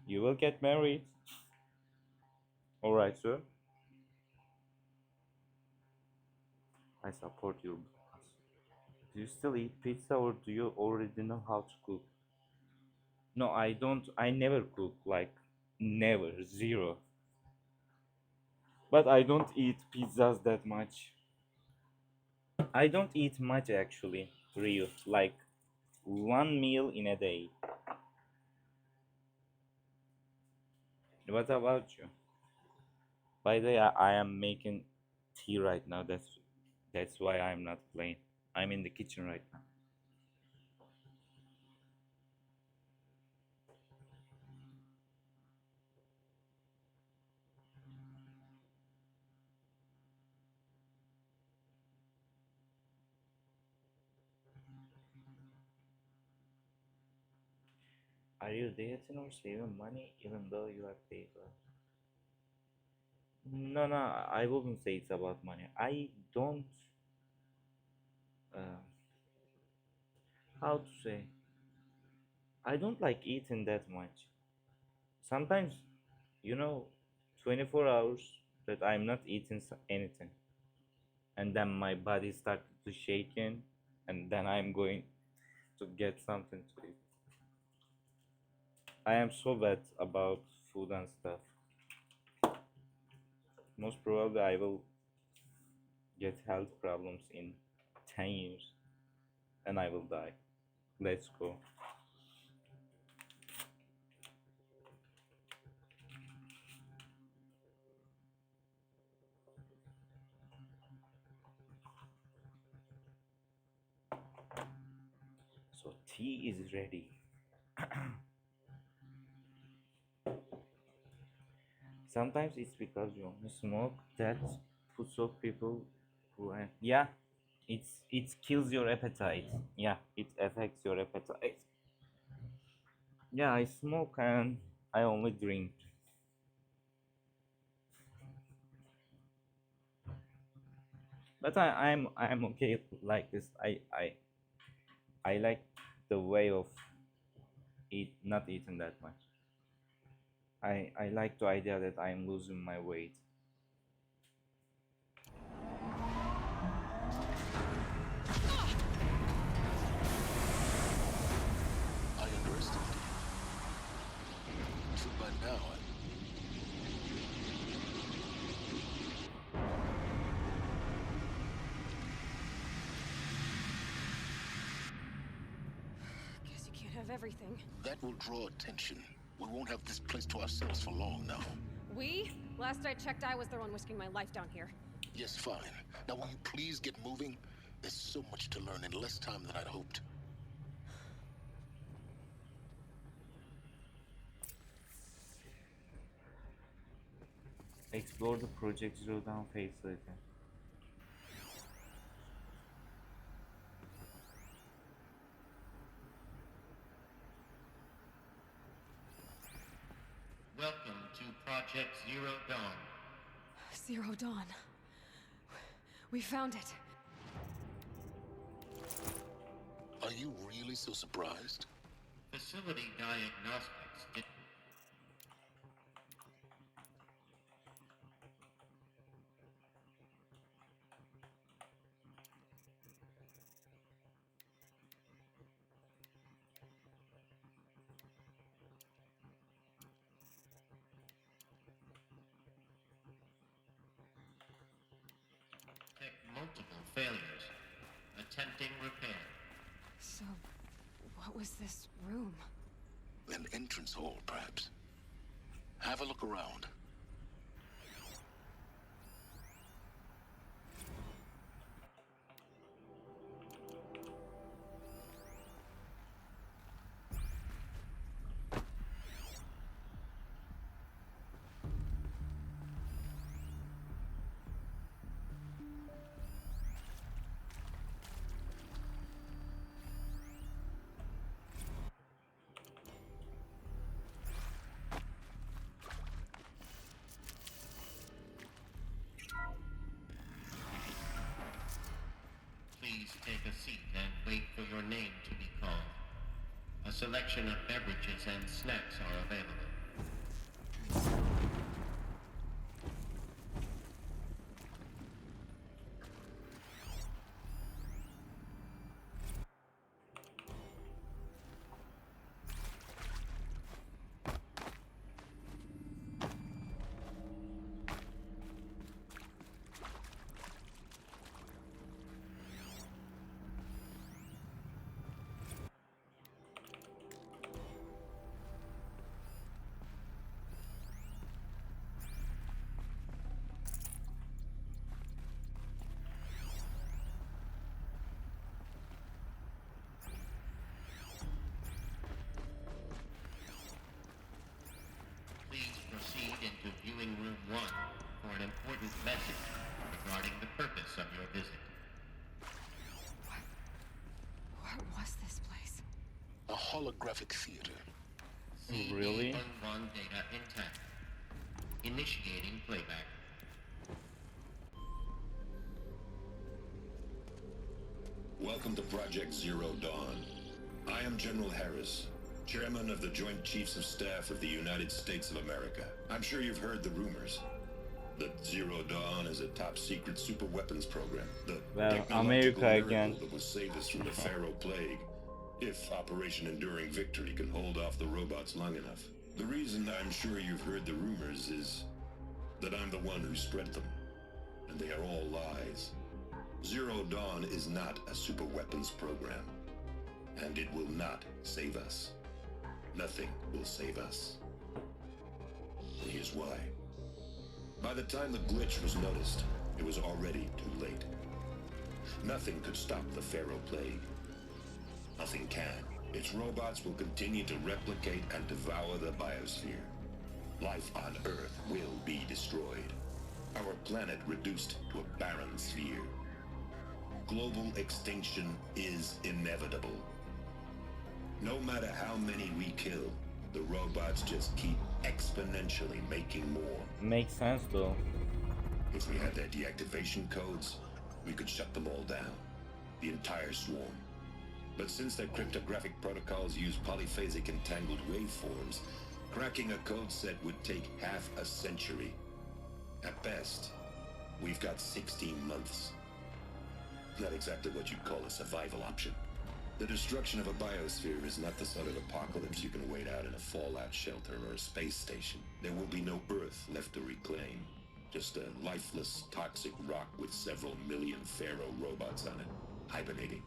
you will get married. All right, sir. I support you. Do you still eat pizza, or do you already know how to cook? No, I don't. I never cook. Like never, zero. But I don't eat pizzas that much. I don't eat much actually, real. Like one meal in a day. What about you? By the way, I am making tea right now. That's why I'm not playing. I'm in the kitchen right now. Are you dating or saving money even though you are paid? No, no, I wouldn't say it's about money. I don't. Uh, how to say? I don't like eating that much. Sometimes, you know, 24 hours that I'm not eating anything, and then my body started to shaking, and then I'm going to get something to eat. I am so bad about food and stuff. Most probably, I will get health problems in 10 years, and I will die. Let's go. So tea is ready. Sometimes it's because you only smoke that puts off people who are, yeah, it kills your appetite. Yeah, it affects your appetite. Yeah, I smoke and I only drink. But I'm okay like this. I like the way of not eating that much. I like the idea that I'm losing my weight. I underestimated you. So by now, Guess you can't have everything. that will draw attention. We won't have this place to ourselves for long now. We? Last I checked, I was the one risking my life down here. Yes, fine. Now will you please get moving? There's so much to learn in less time than I'd hoped. Explore the Project Zero Dawn facility. Welcome to Project Zero Dawn. Zero Dawn. We found it. Are you really so surprised? Facility diagnostics did multiple failures. Attempting repair. So, what was this room? An entrance hall, perhaps. Have a look around. Please take a seat and wait for your name to be called. A selection of beverages and snacks are available. Proceed into viewing room 1 for an important message regarding the purpose of your visit. What was this place? A holographic theater. Really? C1 data intact. Initiating playback. Welcome to Project Zero Dawn. I am General Harris, Chairman of the Joint Chiefs of Staff of the United States of America. I'm sure you've heard the rumors that Zero Dawn is a top-secret superweapons program. The technological America miracle again. that will save us from the Pharaoh Plague, if Operation Enduring Victory can hold off the robots long enough. The reason I'm sure you've heard the rumors is that I'm the one who spread them, and they are all lies. Zero Dawn is not a superweapons program, and it will not save us. Nothing will save us. And here's why. By the time the glitch was noticed, it was already too late. Nothing could stop the Pharaoh Plague. Nothing can. Its robots will continue to replicate and devour the biosphere. Life on Earth will be destroyed. Our planet reduced to a barren sphere. Global extinction is inevitable. No matter how many we kill, the robots just keep exponentially making more. Makes sense though. If we had their deactivation codes, we could shut them all down. The entire swarm. But since their cryptographic protocols use polyphasic entangled waveforms, cracking a code set would take half a century. At best, we've got 16 months. Not exactly what you'd call a survival option. The destruction of a biosphere is not the sort of apocalypse you can wait out in a fallout shelter or a space station. There will be no Earth left to reclaim. Just a lifeless, toxic rock with several million Pharaoh robots on it, hibernating,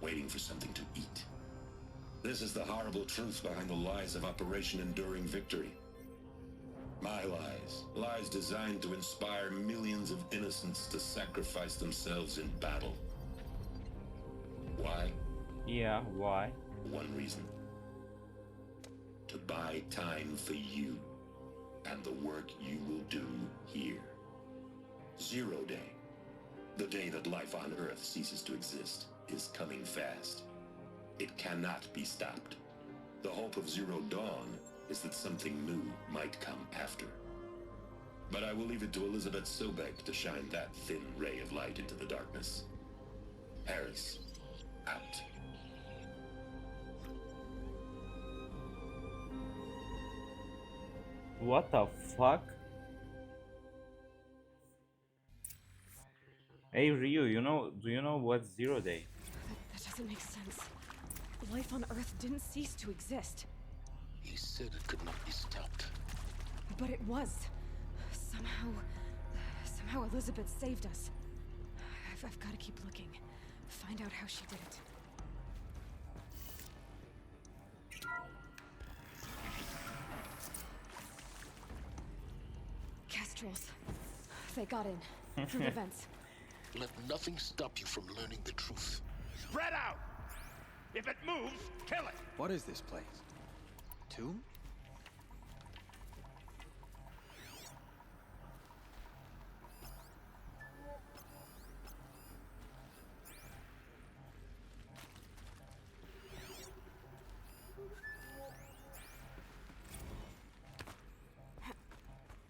waiting for something to eat. This is the horrible truth behind the lies of Operation Enduring Victory. My lies. Lies designed to inspire millions of innocents to sacrifice themselves in battle. Why? Yeah, why? One reason. To buy time for you and the work you will do here. Zero Day. The day that life on Earth ceases to exist is coming fast. It cannot be stopped. The hope of Zero Dawn is that something new might come after. But I will leave it to Elizabeth Sobek to shine that thin ray of light into the darkness. Harris, out. What the fuck? Hey Ryu, do you know what's Zero Day? That doesn't make sense. Life on Earth didn't cease to exist. He said it could not be stopped. But it was. Somehow Elizabeth saved us. I've got to keep looking. Find out how she did it. Kestrels. They got in. Through the vents. Let nothing stop you from learning the truth. Spread out! If it moves, kill it! What is this place? Tomb?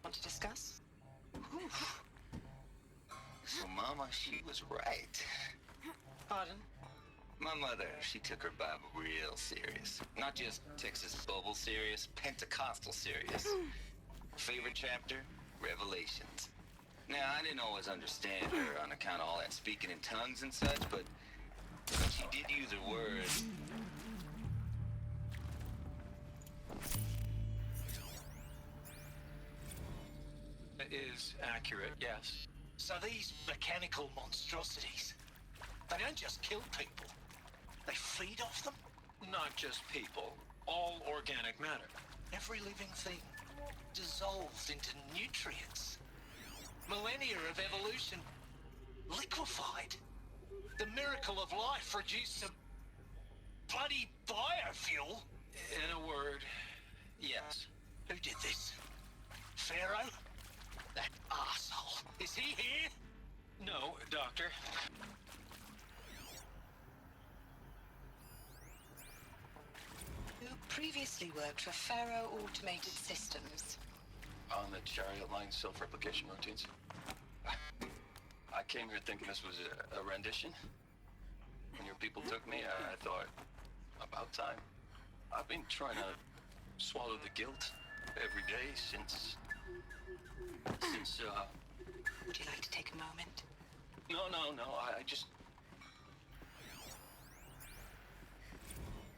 Want to discuss? Oof. So Mama, she was right. Pardon? My mother, she took her Bible real serious. Not just Texas bubble serious, Pentecostal serious. Favorite chapter? Revelations. Now, I didn't always understand her on account of all that speaking in tongues and such, but when she did use her words, is accurate, yes. So these mechanical monstrosities, they don't just kill people, they feed off them? Not just people, all organic matter. Every living thing dissolves into nutrients. Millennia of evolution liquefied. The miracle of life reduced to bloody biofuel. In a word, yes. Who did this? Pharaoh? That arsehole. Is he here? No, Doctor. Who previously worked for Pharaoh Automated Systems. On the chariot line self-replication routines. I came here thinking this was a rendition. When your people took me, I thought, about time. I've been trying to swallow the guilt every day since, Would you like to take a moment? No, I just...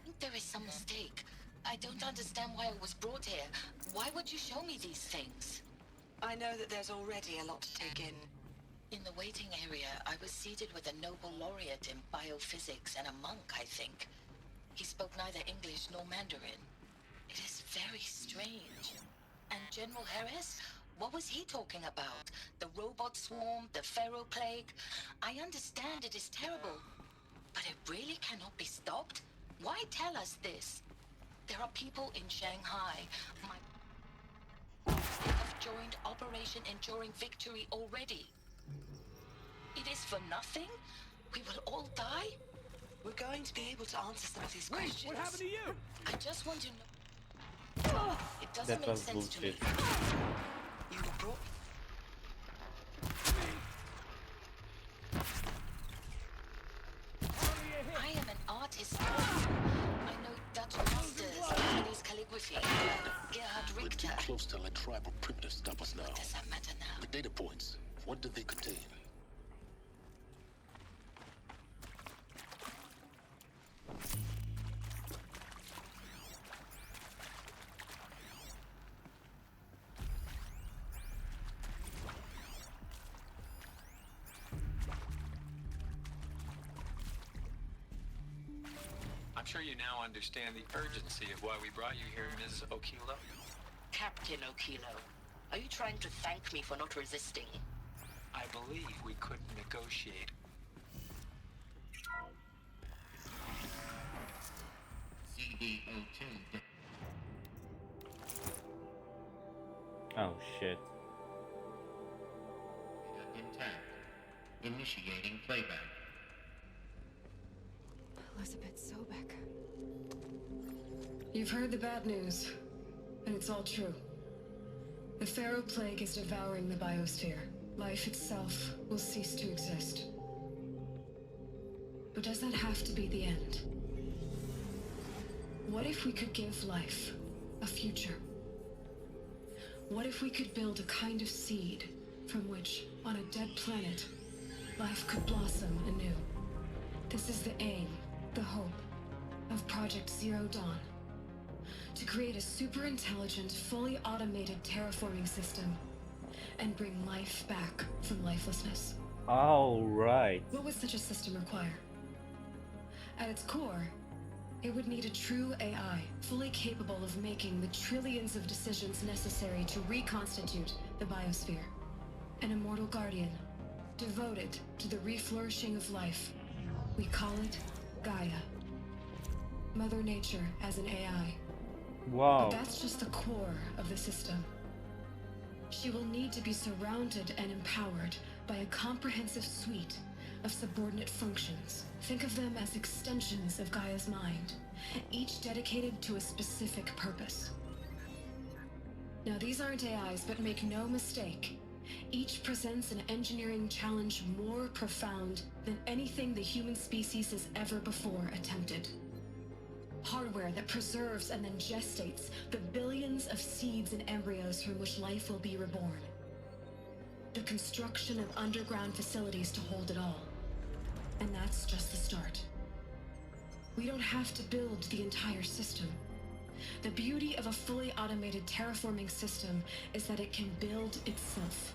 I think there is some mistake. I don't understand why I was brought here. Why would you show me these things? I know that there's already a lot to take in. In the waiting area, I was seated with a Nobel laureate in biophysics and a monk, I think. He spoke neither English nor Mandarin. It is very strange. And General Harris? What was he talking about? The robot swarm, the pharaoh plague? I understand it is terrible, but it really cannot be stopped? Why tell us this? There are people in Shanghai. They have joined Operation Enduring Victory already. It is for nothing? We will all die? We're going to be able to answer some of these questions. What happened to you? I just want to know. It doesn't That make was sense to me. bullshit. You were brought... I am an art historian. I know Dutch masters, Japanese calligraphy, Gerhard We're too Richter. close to let tribal primitives stop us now. What does that matter now? The data points, what do they contain? I'm sure you now understand the urgency of why we brought you here, Ms. Okilo. Captain Okilo, are you trying to thank me for not resisting? I believe we couldn't negotiate. CD02. Oh shit. Intact. Initiating playback. Elizabeth Sobek. You've heard the bad news, and it's all true. The Pharaoh Plague is devouring the biosphere. Life itself will cease to exist. But does that have to be the end? What if we could give life a future? What if we could build a kind of seed from which, on a dead planet, life could blossom anew? This is the aim, the hope, of Project Zero Dawn. To create a super-intelligent, fully automated terraforming system and bring life back from lifelessness. All right. What would such a system require? At its core, it would need a true AI, fully capable of making the trillions of decisions necessary to reconstitute the biosphere. An immortal guardian, devoted to the reflourishing of life. We call it Gaia. Mother Nature as an AI. Wow. But that's just the core of the system. She will need to be surrounded and empowered by a comprehensive suite of subordinate functions. Think of them as extensions of Gaia's mind, each dedicated to a specific purpose. Now, these aren't AIs, but make no mistake, each presents an engineering challenge more profound than anything the human species has ever before attempted. Hardware that preserves and then gestates the billions of seeds and embryos from which life will be reborn. The construction of underground facilities to hold it all. And that's just the start. We don't have to build the entire system. The beauty of a fully automated terraforming system is that it can build itself.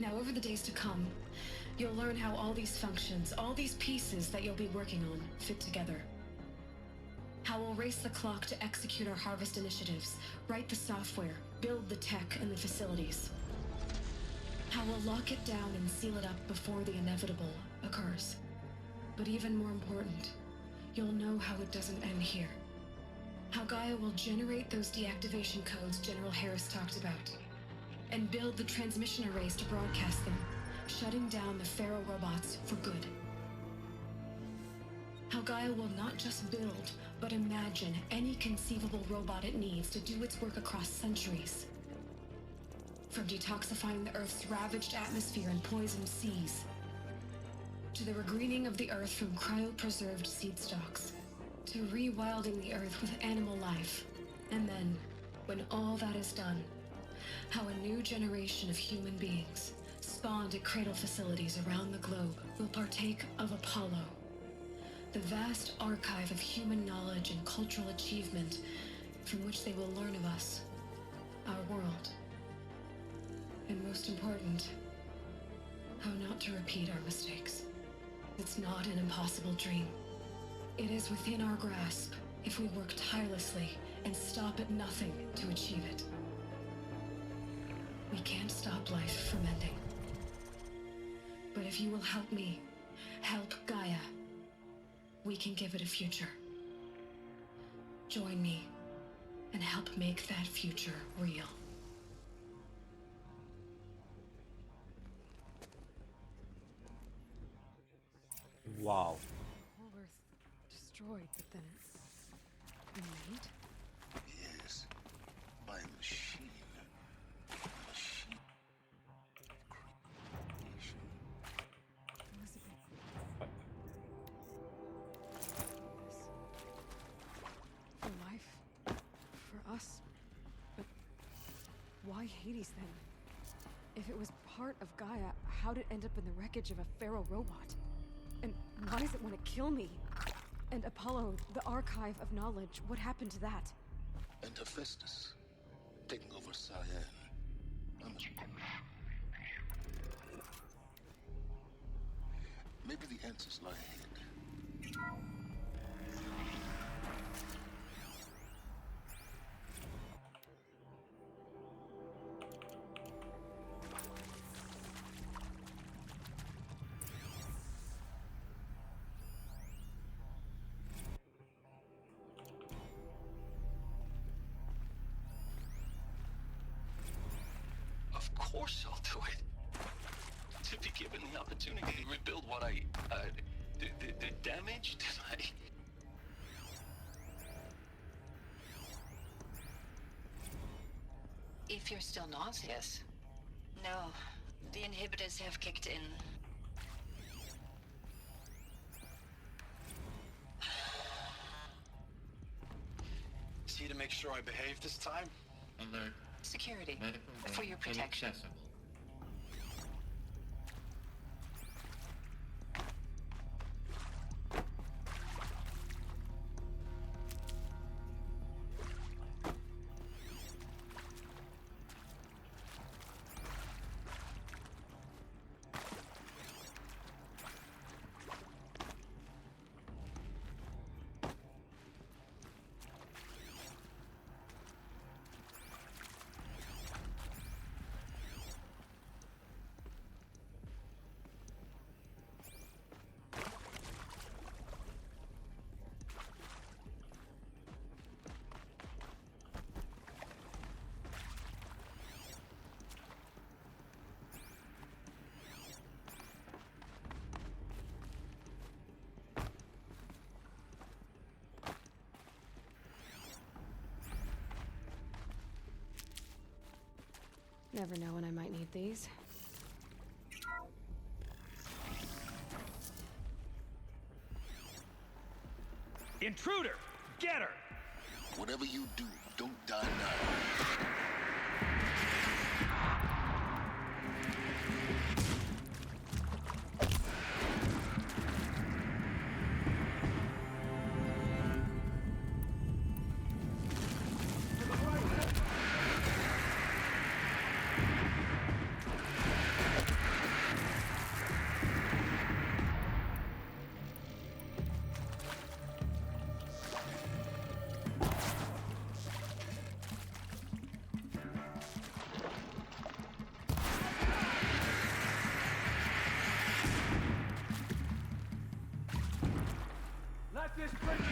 Now, over the days to come, you'll learn how all these functions, all these pieces that you'll be working on, fit together. How we'll race the clock to execute our harvest initiatives, write the software, build the tech and the facilities. How we'll lock it down and seal it up before the inevitable occurs. But even more important, you'll know how it doesn't end here. How Gaia will generate those deactivation codes General Harris talked about, and build the transmission arrays to broadcast them, shutting down the Pharaoh robots for good. How Gaia will not just build, but imagine any conceivable robot it needs to do its work across centuries. From detoxifying the Earth's ravaged atmosphere and poisoned seas, to the regreening of the Earth from cryopreserved seed stalks, to rewilding the Earth with animal life. And then, when all that is done, how a new generation of human beings, spawned at cradle facilities around the globe, will partake of Apollo, the vast archive of human knowledge and cultural achievement from which they will learn of us, our world. And most important, how not to repeat our mistakes. It's not an impossible dream. It is within our grasp if we work tirelessly and stop at nothing to achieve it. We can't stop life from ending. But if you will help me, help Gaia, we can give it a future. Join me and help make that future real. Wow. Whole Earth destroyed, but then remade? Yes, by a machine. A machine of creation. Elizabeth. For life. For us. But why Hades then? If it was part of Gaia, how'd it end up in the wreckage of a Pharaoh robot? And why does it want to kill me? And Apollo, the archive of knowledge, what happened to that? And Hephaestus, taking over Cyan. Maybe the answers lie ahead. Of course I'll do it. To be given the opportunity to rebuild what I, the damage that I... If you're still nauseous. No, the inhibitors have kicked in. See to make sure I behave this time? Alert. Security, Medical for your protection. inaccessible. Never know when I might need these. Intruder! Get her! Whatever you do, don't die now. Let this bring me...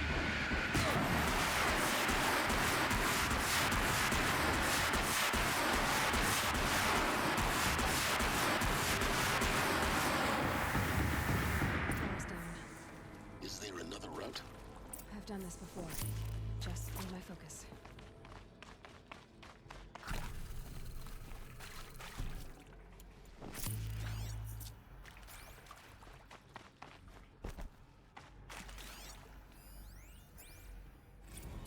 Door's down. Is there another route? I've done this before. Just need my focus.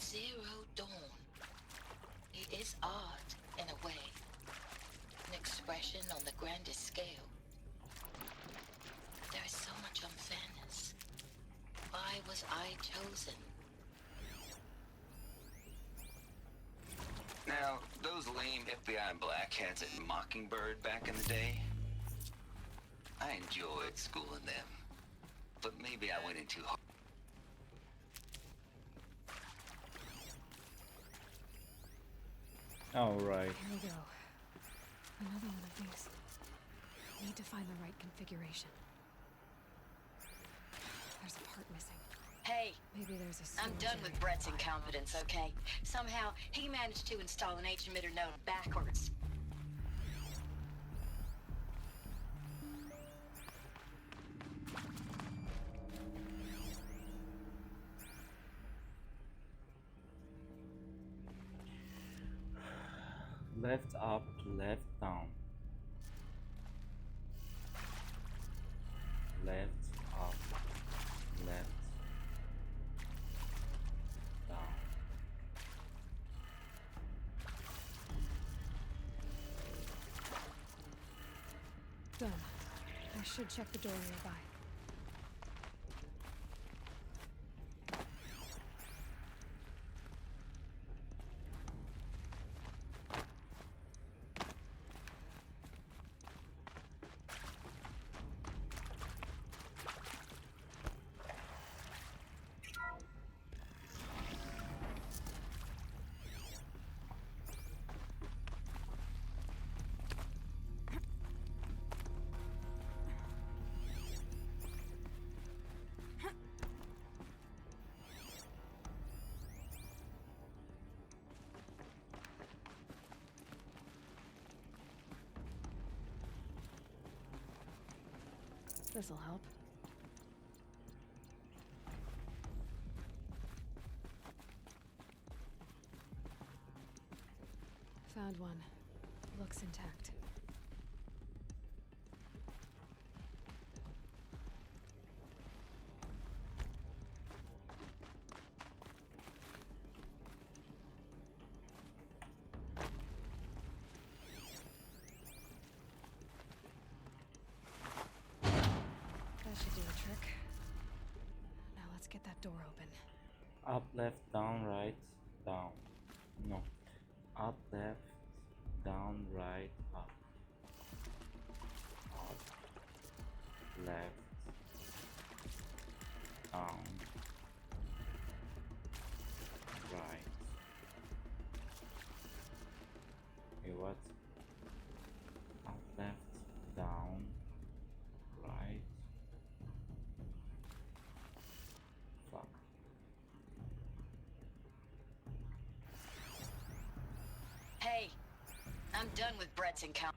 Zero Dawn. It is art, in a way. An expression on the grandest scale. There is so much unfairness. Why was I chosen? Now, those lame FBI blackheads at Mockingbird back in the day, I enjoyed schooling them. But maybe I went in too hard. Alright. Here we go. Another one of these. Need to find the right configuration. There's a part missing. Hey, Maybe there's a I'm done with Brett's incompetence, okay? Somehow, he managed to install an H-emitter node backwards. Left up, left down. Left up, left down. Done. I should check the door nearby. This'll help. Found one. Looks intact. That should do the trick. Now let's get that door open. Up, left, down, right, down. No. Up, left, down, right, up. Up, left, down, right. Okay, what? Up, left, down, right. Fuck. Hey, I'm done with Brett's encounter.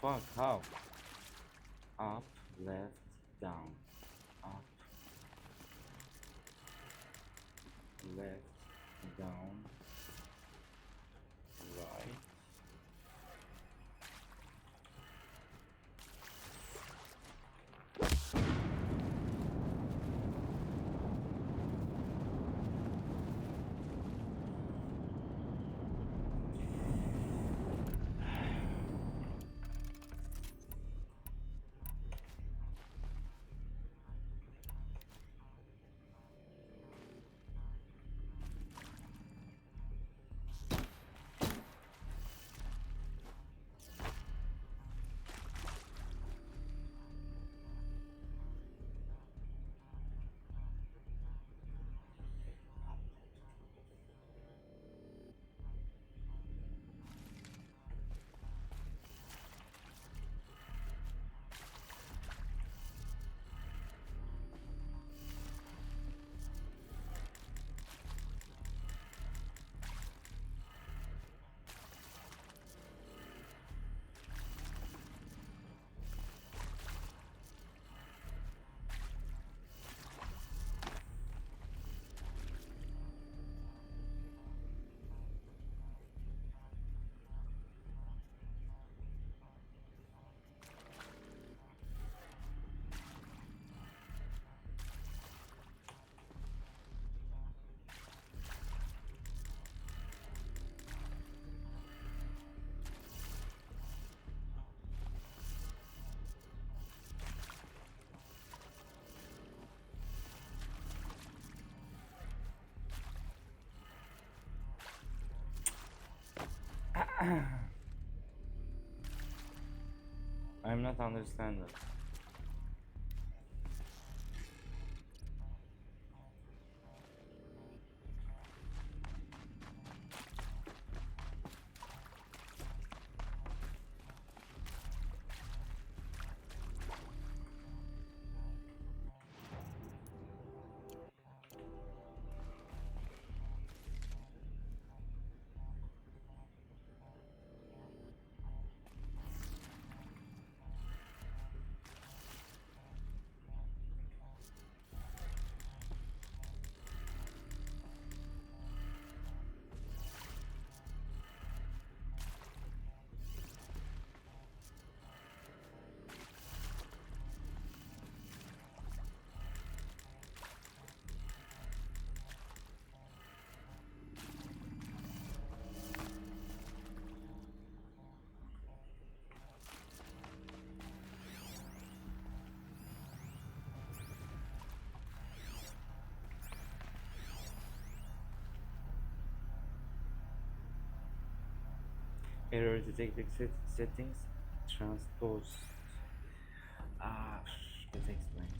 fuck? How? Up, left, down. Up, left, down, right. I'm not understanding. Error detected settings transposed. Ah, that explains.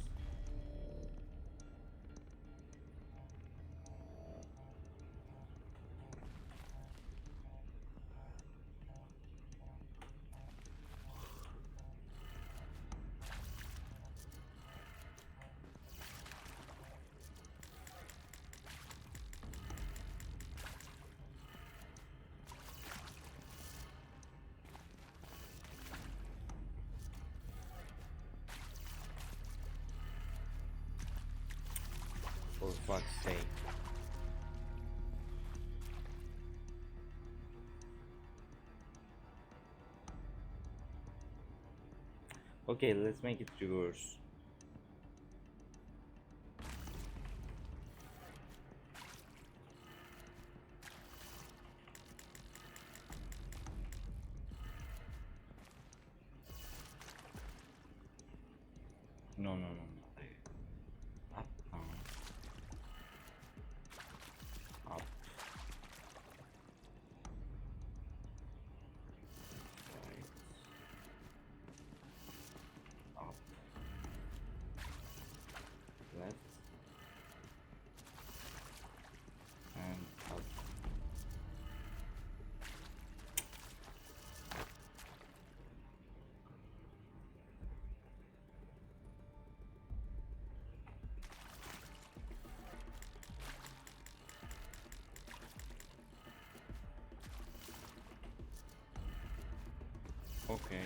For fuck's sake. Okay, let's make it reverse. No, no, no, no. Up, down. Up. Right. Up. Left. And up. Okay.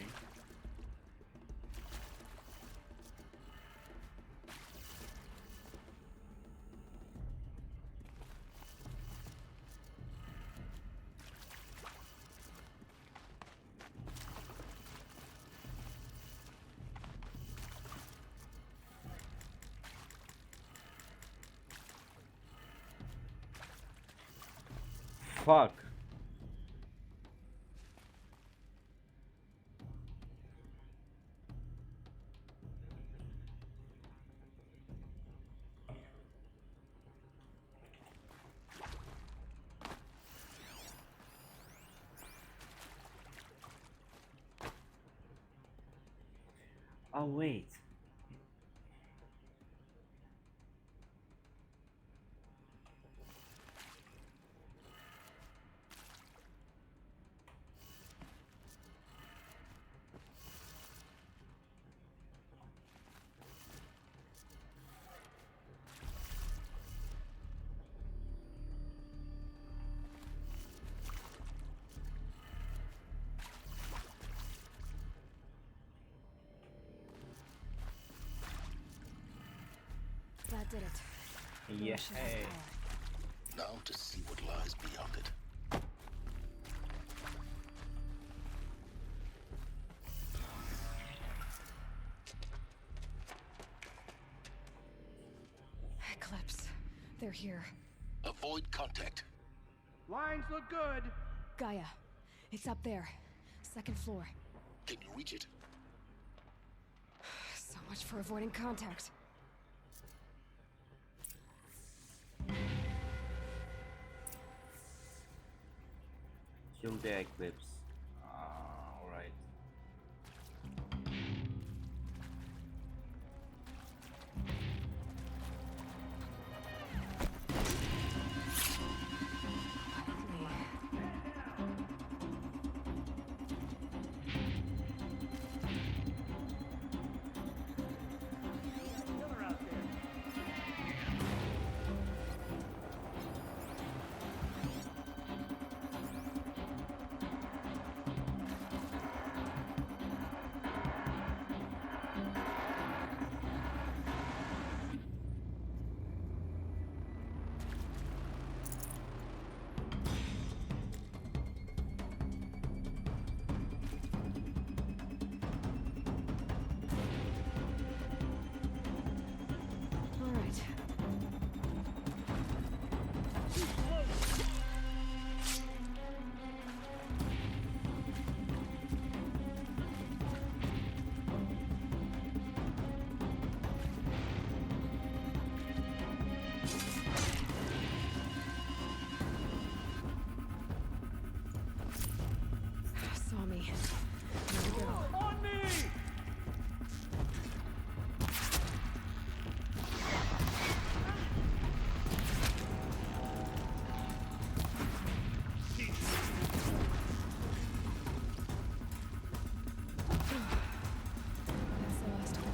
fuck? Oh wait. That did it. Yeah. Now to see what lies beyond it. Eclipse. They're here. Avoid contact. Lines look good. Gaia. It's up there. Second floor. Can you reach it? So much for avoiding contact. Kill the Eclipse. Alright. Saw me. Here we go. On me! That's the last one.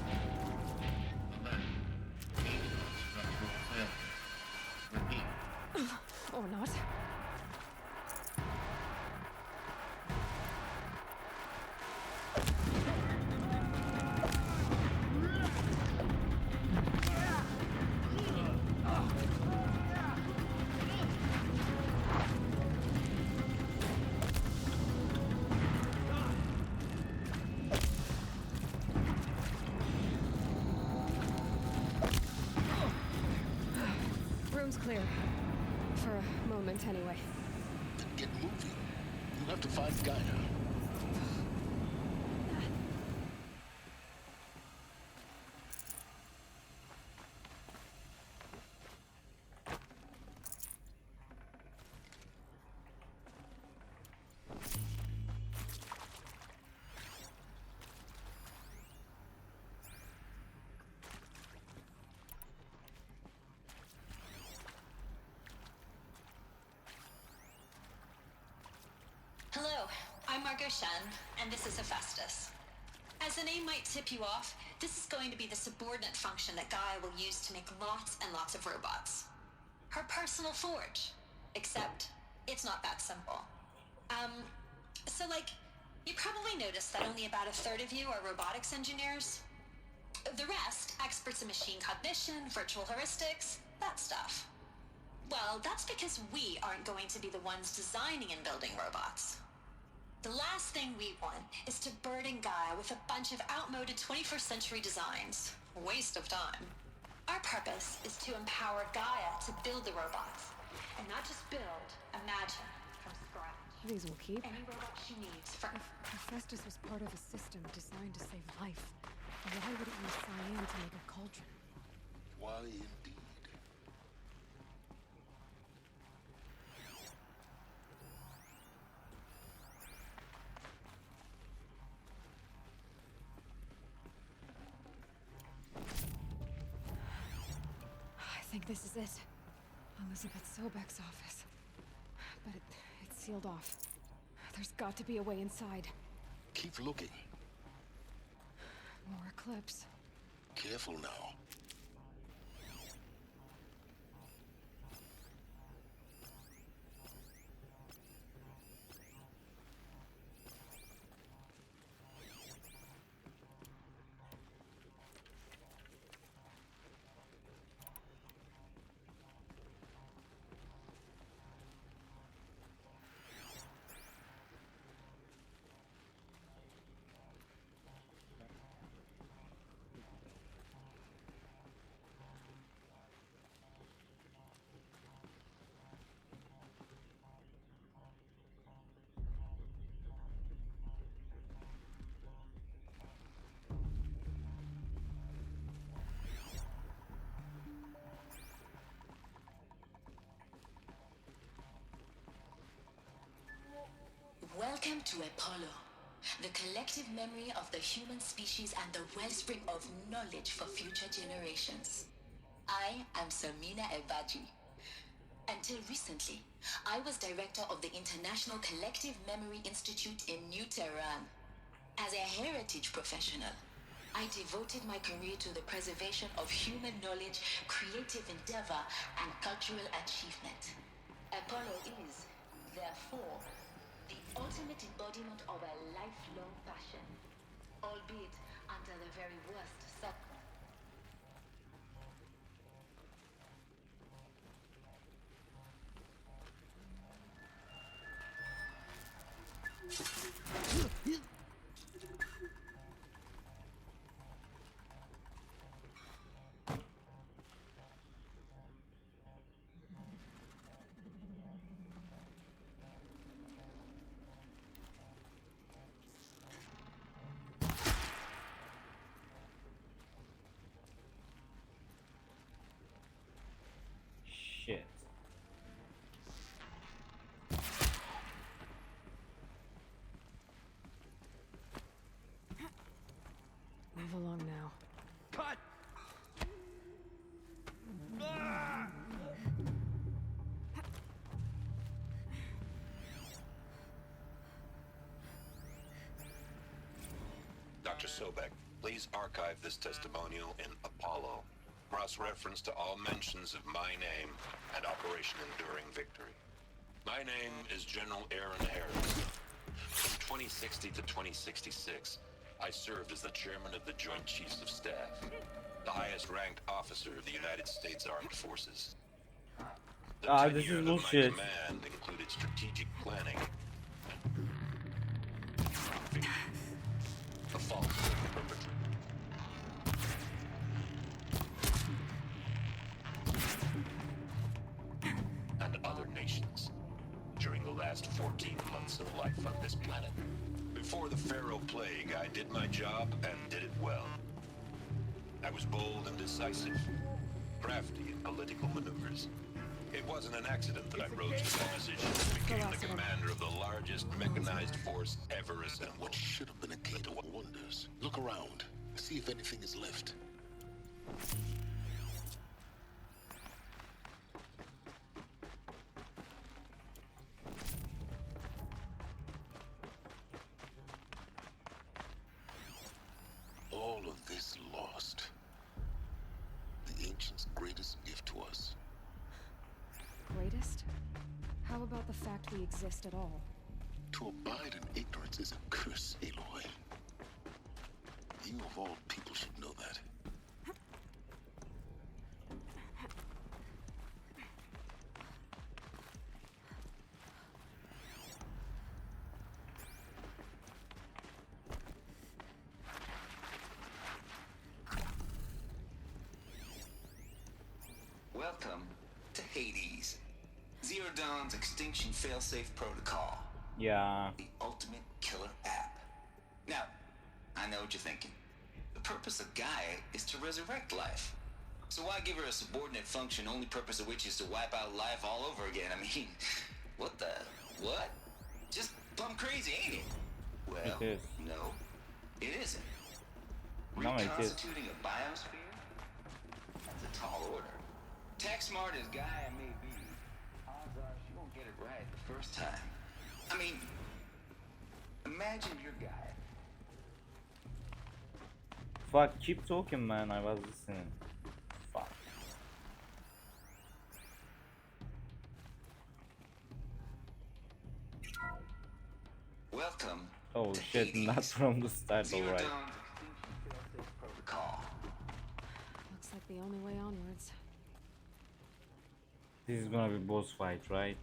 Or not. Room's clear. For a moment, anyway. Then get moving. You have to find Gaia. Hello, I'm Margot Shen, and this is Hephaestus. As the name might tip you off, this is going to be the subordinate function that Gaia will use to make lots and lots of robots. Her personal forge. Except, it's not that simple. So you probably noticed that only about a third of you are robotics engineers. The rest, experts in machine cognition, virtual heuristics, that stuff. Well, that's because we aren't going to be the ones designing and building robots. The last thing we want is to burden Gaia with a bunch of outmoded 21st century designs. Waste of time. Our purpose is to empower Gaia to build the robots. And not just build, imagine. These will keep. Any robot she needs for... If Hephaestus was part of a system designed to save life, why would it use cyan to make a cauldron? Why indeed? I think this is it. Elizabeth Sobek's office. But it's sealed off. There's got to be a way inside. Keep looking. More eclipse. Careful now. Welcome to Apollo, the collective memory of the human species and the wellspring of knowledge for future generations. I am Samina Ebaji. Until recently, I was director of the International Collective Memory Institute in New Tehran. As a heritage professional, I devoted my career to the preservation of human knowledge, creative endeavor, and cultural achievement. Apollo is, therefore, the ultimate embodiment of a lifelong passion, albeit under the very worst circumstances. Shit. Move along now. Cut! Dr. Sobek, please archive this testimonial in Apollo. Cross-reference to all mentions of my name and Operation Enduring Victory. My name is General Aaron Harris. From 2060 to 2066, I served as the chairman of the Joint Chiefs of Staff, the highest-ranked officer of the United States Armed Forces. The This tenure is of my bullshit. command included strategic planning, the false perpetrator. And other nations during the last 14 months of life on this planet. Before the Pharaoh Plague, I did my job and did it well. I was bold and decisive, crafty in political maneuvers. It wasn't an accident that I rose to that position and became the commander of the largest mechanized force ever assembled. What should have been a gate of wonders. Look around. See if anything is left. All of this lost. The ancients' greatest gift to us. Greatest? How about the fact we exist at all? To abide in ignorance is a curse, Aloy. You of all people should know that. Welcome to Hades, Zero Dawn's extinction failsafe protocol. Yeah. The ultimate killer app. Now, I know what you're thinking. The purpose of Gaia is to resurrect life. So why give her a subordinate function, only purpose of which is to wipe out life all over again? I mean, what the... what? Just plumb crazy, ain't it? Well, It is. no, it isn't. No, it is. Reconstituting a biosphere? That's a tall order. Tech smart as Gaia may be, odds are she won't get it right the first time. I mean, imagine your Gaia. Fuck, keep talking, man. I was listening. Fuck. Welcome. Oh shit, not from the start, alright. Looks like the only way onwards. This is gonna be boss fight, right?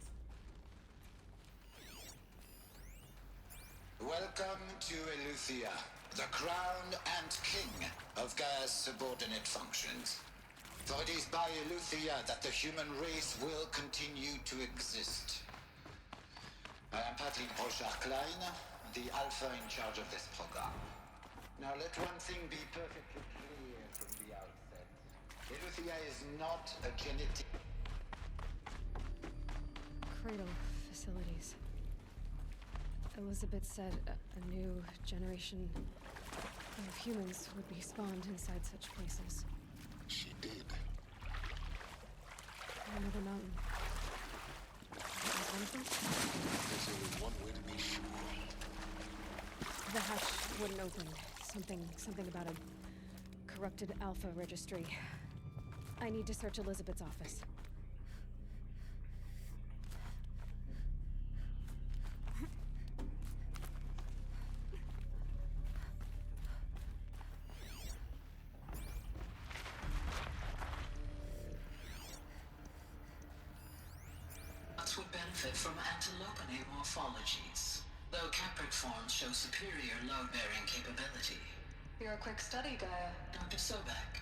Welcome to Eleuthia, the crown and king of Gaia's subordinate functions. For it is by Eleuthia that the human race will continue to exist. I am Patrick Brochard-Klein, the Alpha in charge of this program. Now let one thing be perfectly clear from the outset. Eleuthia is not a genetic... Cradle facilities. Elizabeth said a new generation of humans would be spawned inside such places. She did. Another mountain. Is one of them? There's only one way to be sure. The hatch wouldn't open. Something about a corrupted Alpha registry. I need to search Elizabeth's office. Would benefit from antilopenate morphologies, though capric forms show superior load-bearing capability. You're a quick study, Gaia. Dr. Sobek,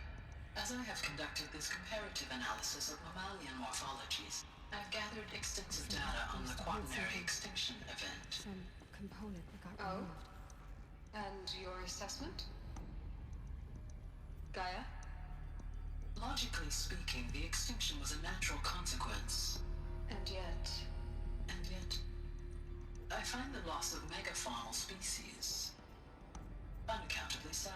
as I have conducted this comparative analysis of mammalian morphologies, I've gathered extensive data on the quaternary extinction event. Some component that got removed. And your assessment? Gaia? Logically speaking, the extinction was a natural consequence. And yet, I find the loss of megafaunal species unaccountably sad.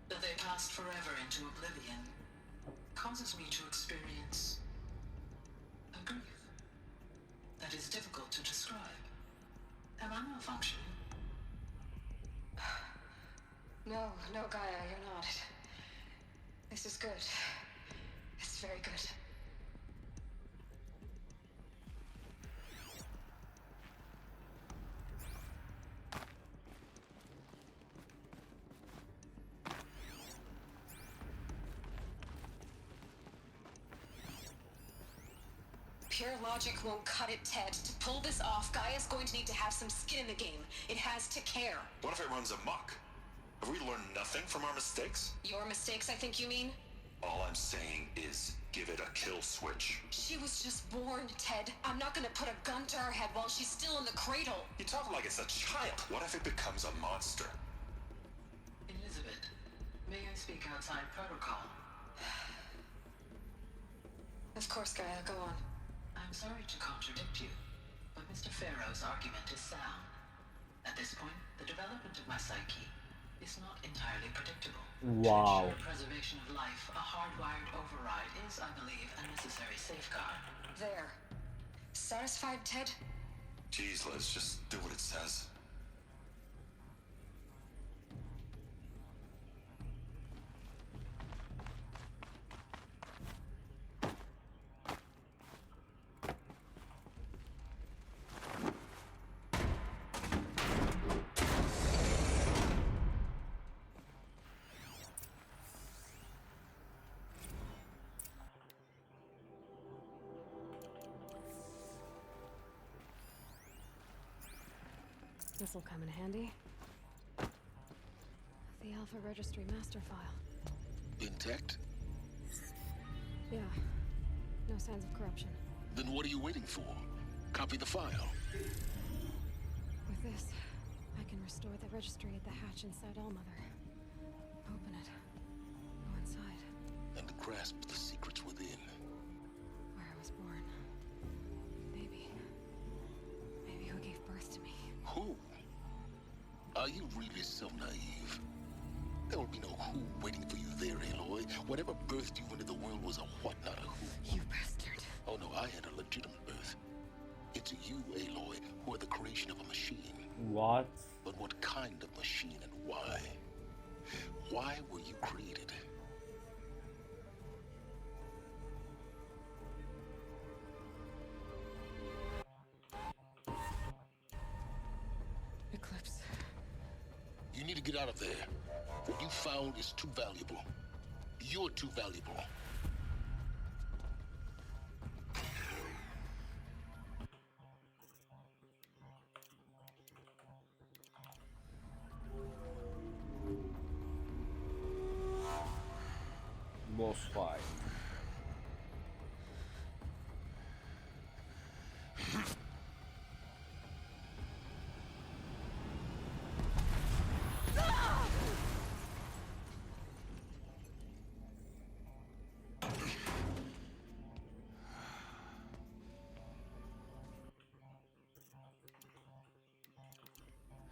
That they passed forever into oblivion causes me to experience a grief that is difficult to describe. Am I malfunctioning? no, Gaia, you're not. This is good. It's very good. Pure logic won't cut it, Ted. To pull this off, Gaia's going to need to have some skin in the game. It has to care. What if it runs amok? Have we learned nothing from our mistakes? Your mistakes, I think you mean? All I'm saying is, give it a kill switch. She was just born, Ted. I'm not gonna put a gun to her head while she's still in the cradle. You talk like it's a child. What if it becomes a monster? Elizabeth, may I speak outside protocol? Of course, Gaia, go on. I'm sorry to contradict you, but Mr. Farrow's argument is sound. At this point, the development of my psyche is not entirely predictable. Wow. To ensure preservation of life, a hardwired override is, I believe, a necessary safeguard. There. Satisfied, Ted? Jeez, let's just do what it says. This'll come in handy. The Alpha Registry master file. Intact? Yeah. No signs of corruption. Then what are you waiting for? Copy the file. With this, I can restore the registry at the hatch inside Allmother. Open it. Go inside. And grasp the secrets within. Where I was born. Maybe who gave birth to me. Who? Are you really so naive? There will be no who waiting for you there, Aloy. Whatever birthed you into the world was a what, not a who. You bastard. Oh no, I had a legitimate birth. It's you, Aloy, who are the creation of a machine. What? But what kind of machine and why? Why were you created? Eclipse. You need to get out of there. What you found is too valuable. You're too valuable. Boss fight.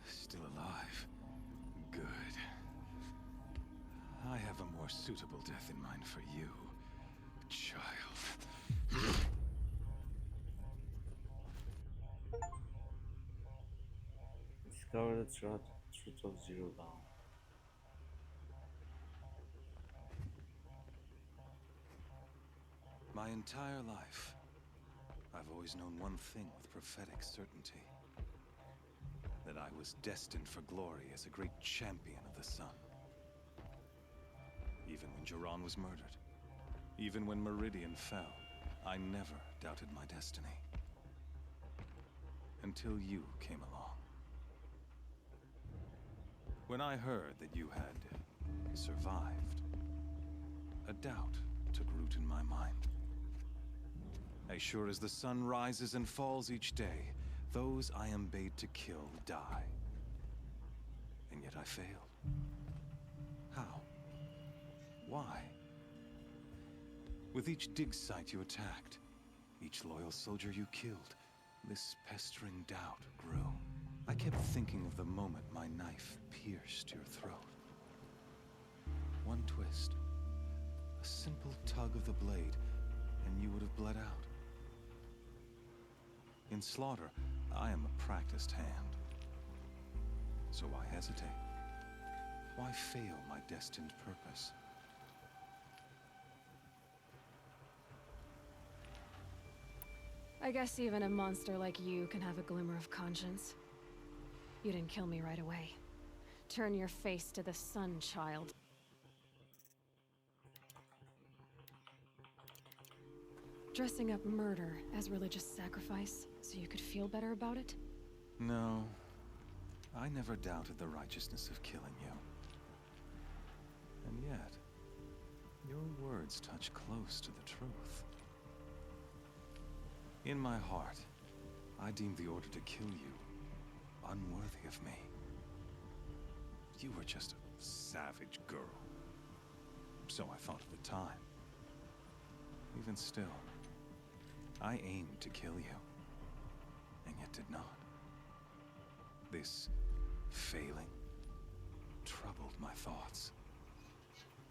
Still alive. Good. I have a more suitable death in mind for you, child. Discover the truth of Zero Dawn. My entire life, I've always known one thing with prophetic certainty. That I was destined for glory as a great champion of the sun. Even when Jiran was murdered, even when Meridian fell, I never doubted my destiny. Until you came along. When I heard that you had survived, a doubt took root in my mind. As sure as the sun rises and falls each day, those I am bade to kill die. And yet I failed. How? Why? With each dig site you attacked, each loyal soldier you killed, this pestering doubt grew. I kept thinking of the moment my knife pierced your throat. One twist, a simple tug of the blade, and you would have bled out. In slaughter, I am a practiced hand. So why hesitate? Why fail my destined purpose? I guess even a monster like you can have a glimmer of conscience. You didn't kill me right away. Turn your face to the sun, child. Dressing up murder as religious sacrifice so you could feel better about it? No. I never doubted the righteousness of killing you. And yet, your words touch close to the truth. In my heart, I deemed the order to kill you unworthy of me. You were just a savage girl. So I thought at the time. Even still, I aimed to kill you, and yet did not. This failing troubled my thoughts,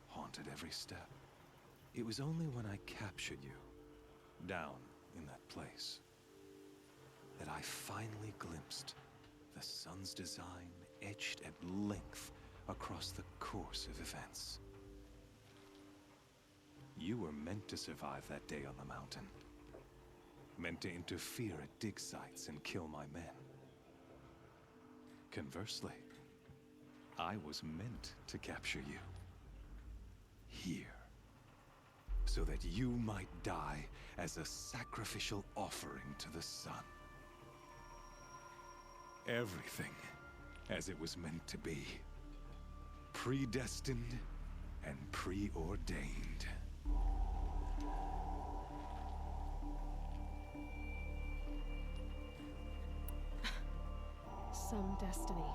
haunted every step. It was only when I captured you, down in that place, that I finally glimpsed the sun's design etched at length across the course of events. You were meant to survive that day on the mountain. Meant to interfere at dig sites and kill my men. Conversely, I was meant to capture you. Here. So that you might die as a sacrificial offering to the sun. Everything as it was meant to be. Predestined and preordained. some destiny.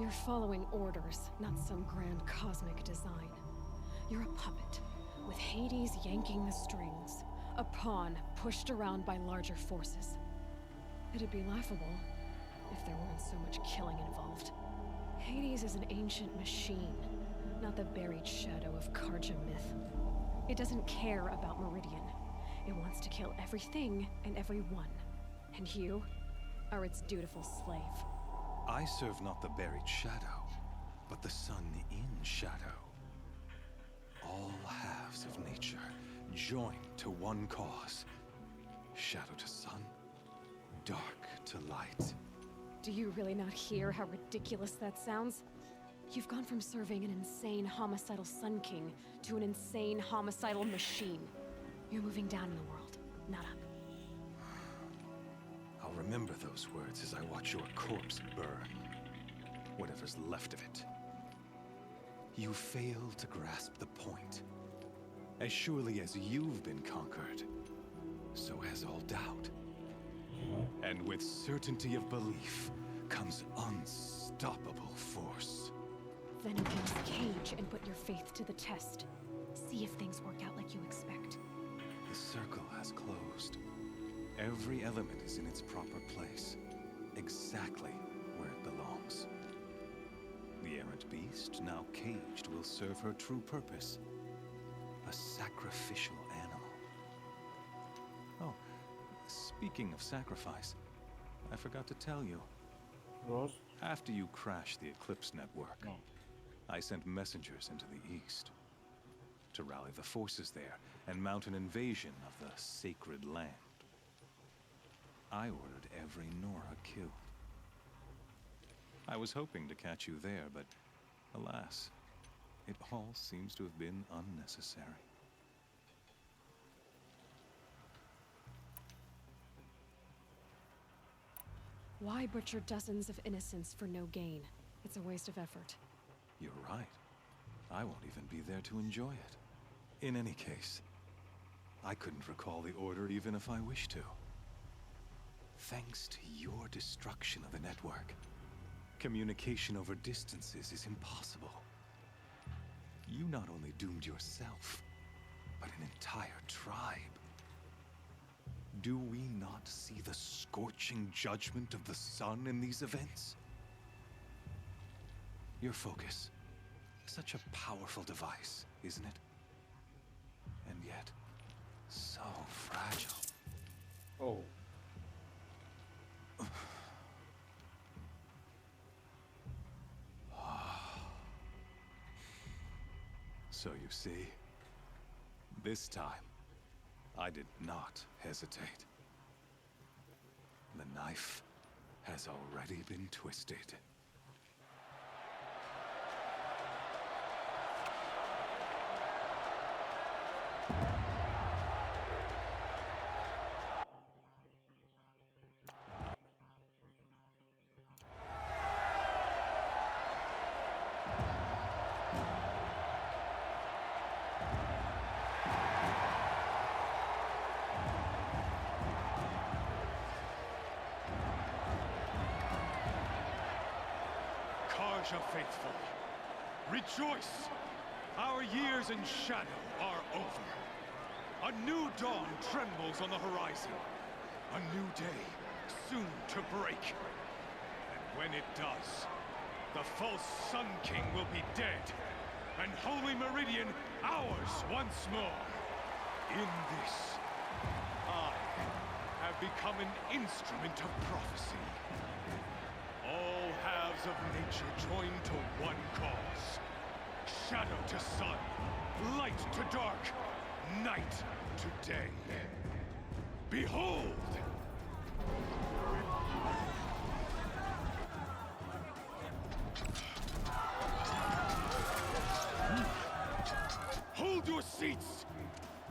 You're following orders, not some grand cosmic design. You're a puppet, with Hades yanking the strings. A pawn pushed around by larger forces. It'd be laughable if there weren't so much killing involved. Hades is an ancient machine, not the buried shadow of Karja myth. It doesn't care about Meridian. It wants to kill everything and everyone. And you are its dutiful slave. I serve not the buried shadow, but the sun in shadow. All halves of nature joined to one cause. Shadow to sun, dark to light. Do you really not hear how ridiculous that sounds? You've gone from serving an insane homicidal Sun King to an insane homicidal machine. You're moving down in the world, not up. I'll remember those words as I watch your corpse burn. Whatever's left of it. You fail to grasp the point. As surely as you've been conquered, so has all doubt. And with certainty of belief comes unstoppable force. Then against the cage and put your faith to the test. See if things work out like you expect. The circle has closed. Every element is in its proper place, exactly where it belongs. The errant beast, now caged, will serve her true purpose. A sacrificial animal. Oh, speaking of sacrifice, I forgot to tell you. What? After you crashed the Eclipse network, I sent messengers into the east to rally the forces there and mount an invasion of the sacred land. I ordered every Nora killed. I was hoping to catch you there, but alas, it all seems to have been unnecessary. Why butcher dozens of innocents for no gain? It's a waste of effort. You're right. I won't even be there to enjoy it. In any case, I couldn't recall the order even if I wished to. Thanks to your destruction of the network, communication over distances is impossible. You not only doomed yourself, but an entire tribe. Do we not see the scorching judgment of the sun in these events? Your focus, such a powerful device, isn't it? And yet, so fragile. Oh. So you see, this time, I did not hesitate. The knife has already been twisted. Karja faithful, rejoice! Our years in shadow are over. A new dawn trembles on the horizon. A new day soon to break. And when it does, the false Sun King will be dead, and Holy Meridian ours once more. In this, I have become an instrument of prophecy. All halves of nature joined to one cause. Shadow to sun, light to dark, night to day. Behold! Hold your seats!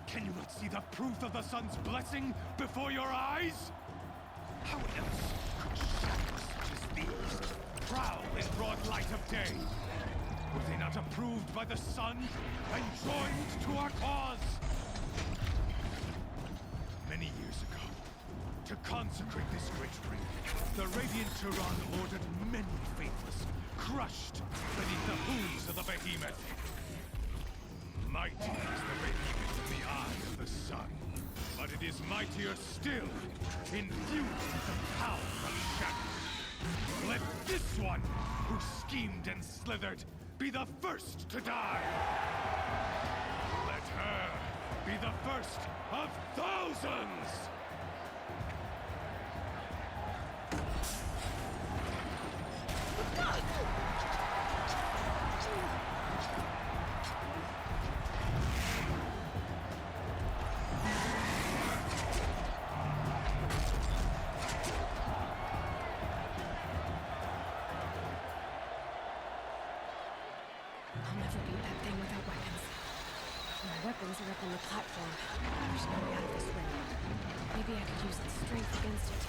Can you not see the proof of the sun's blessing before your eyes? How else could shadows such as these prowl in broad light of day? Were they not approved by the sun and joined to our cause? Many years ago, To consecrate this great ring, the Radiant Turan ordered many faithless, crushed beneath the hooves of the behemoth. Mighty is the behemoth in the eye of the sun, but it is mightier still, infused with the power of shadow. Let this one, who schemed and slithered, be the first to die. Let her be the first of thousands! I'll never beat that thing without weapons. My weapons are up on the platform. There's no way out of this ring. Maybe I could use its strength against it.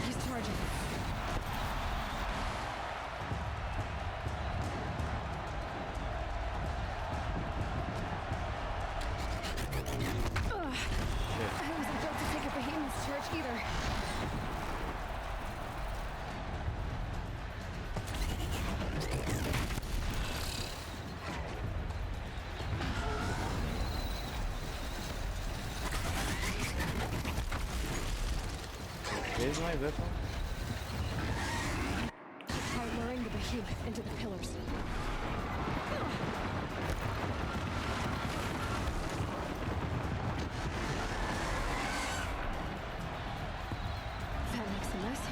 He's charging. I wasn't built to take a behemoth's charge either. Where's my weapon? Try luring the behemoth into the pillars. That makes a mess.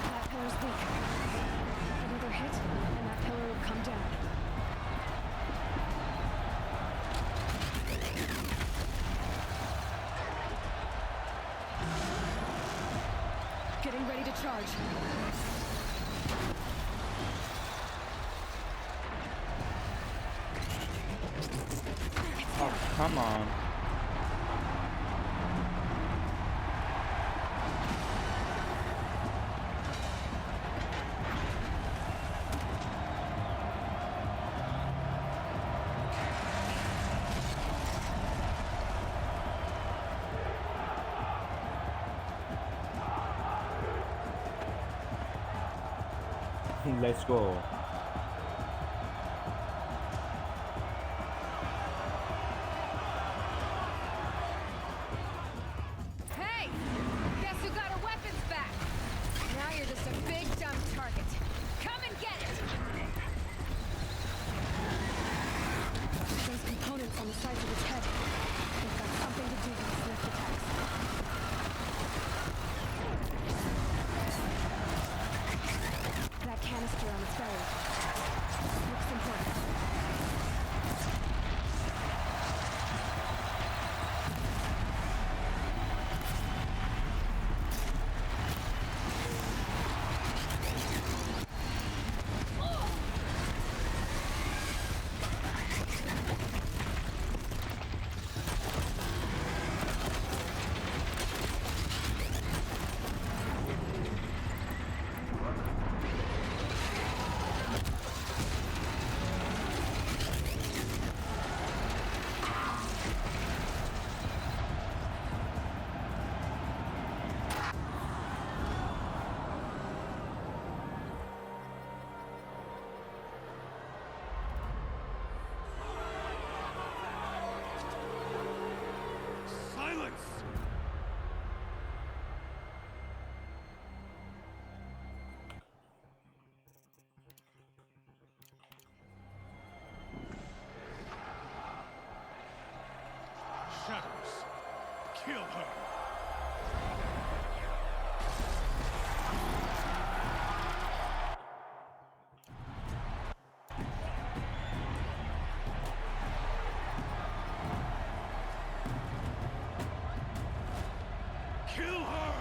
That pillar's weak. Another hit, and that pillar will come down. Getting ready to charge. Oh, come on. Let's go. Hey! Guess who got her weapons back? Now you're just a big dumb target. Come and get it! Those components on the sides of his head. They've got something to do with his lift attacks. That canister on its belly. Looks important. Silence! Shadows, kill her! Kill her!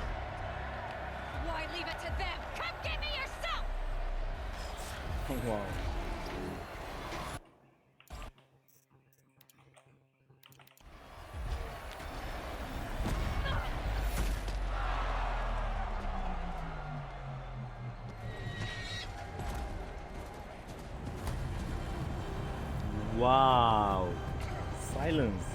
Why leave it to them? Come get me yourself! Wow. Wow. Silence.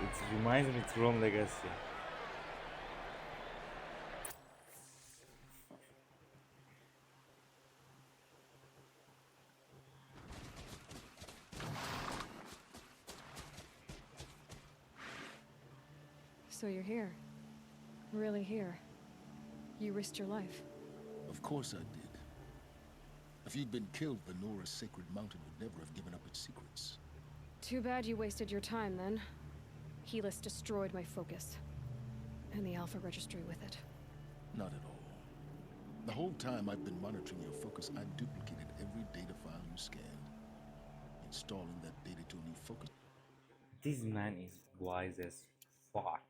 It reminds me of Tron Legacy. So you're here. Really here. You risked your life. Of course I did. If you'd been killed, the Nora's sacred mountain would never have given up its secrets. Too bad you wasted your time, then. Helis destroyed my focus. And the Alpha Registry with it. Not at all. The whole time I've been monitoring your focus, I've duplicated every data file you scanned. Installing that data to a new focus. This man is wise as fuck.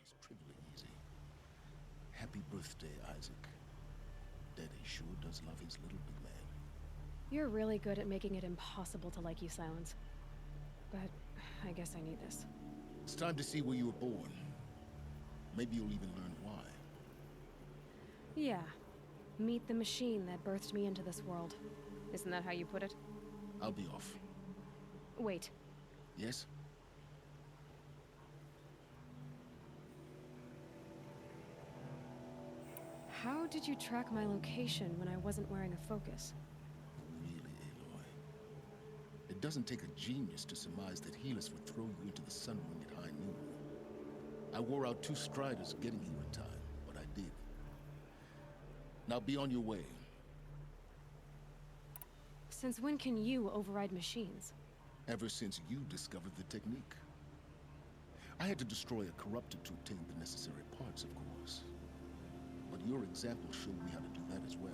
It's trivially easy. Happy birthday, Isaac. Daddy sure does love his little big man. You're really good at making it impossible to like you, Silence. But I guess I need this. It's time to see where you were born. Maybe you'll even learn why. Yeah. Meet the machine that birthed me into this world. Isn't that how you put it? I'll be off. Wait. Yes? How did you track my location when I wasn't wearing a focus? Really, Aloy? It doesn't take a genius to surmise that Helis would throw you into the sun ring at high noon. I wore out 2 striders getting here in time, but I did. Now be on your way. Since when can you override machines? Ever since you discovered the technique. I had to destroy a corruptor to obtain the necessary parts, of course. But your example showed me how to do that as well.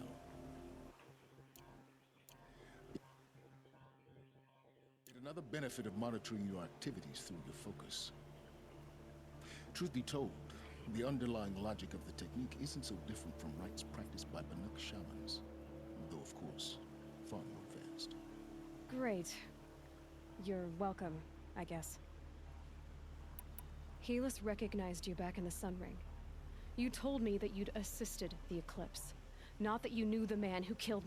Another benefit of monitoring your activities through your focus. Truth be told, the underlying logic of the technique isn't so different from rites practiced by Banuk shamans, though of course, far more advanced. Great. You're welcome, I guess. Helis recognized you back in the Sun Ring. You told me that you'd assisted the Eclipse, not that you knew the man who killed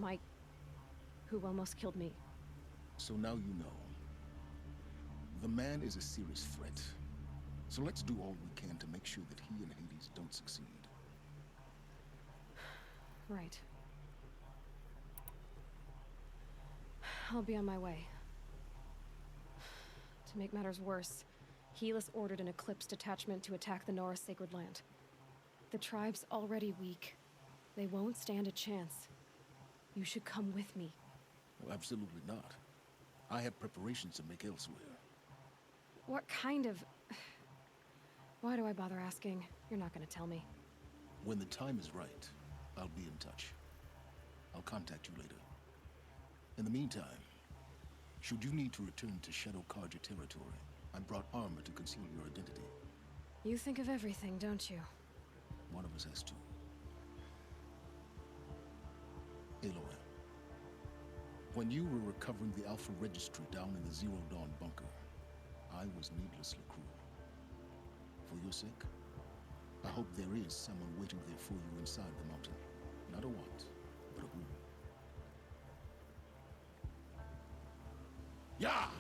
who almost killed me. So now you know. The man is a serious threat. So let's do all we can to make sure that he and Hades don't succeed. Right. I'll be on my way. To make matters worse, Helis ordered an Eclipse detachment to attack the Nora Sacred Land. The tribe's already weak. They won't stand a chance. You should come with me. Well, absolutely not. I have preparations to make elsewhere. What kind of... Why do I bother asking? You're not gonna tell me. When the time is right, I'll be in touch. I'll contact you later. In the meantime, should you need to return to Shadow Carja territory, I brought armor to conceal your identity. You think of everything, don't you? One of us has to. Aloy, when you were recovering the Alpha Registry down in the Zero Dawn bunker, I was needlessly cruel. For your sake, I hope there is someone waiting there for you inside the mountain. Not a want, but a who. Yeah!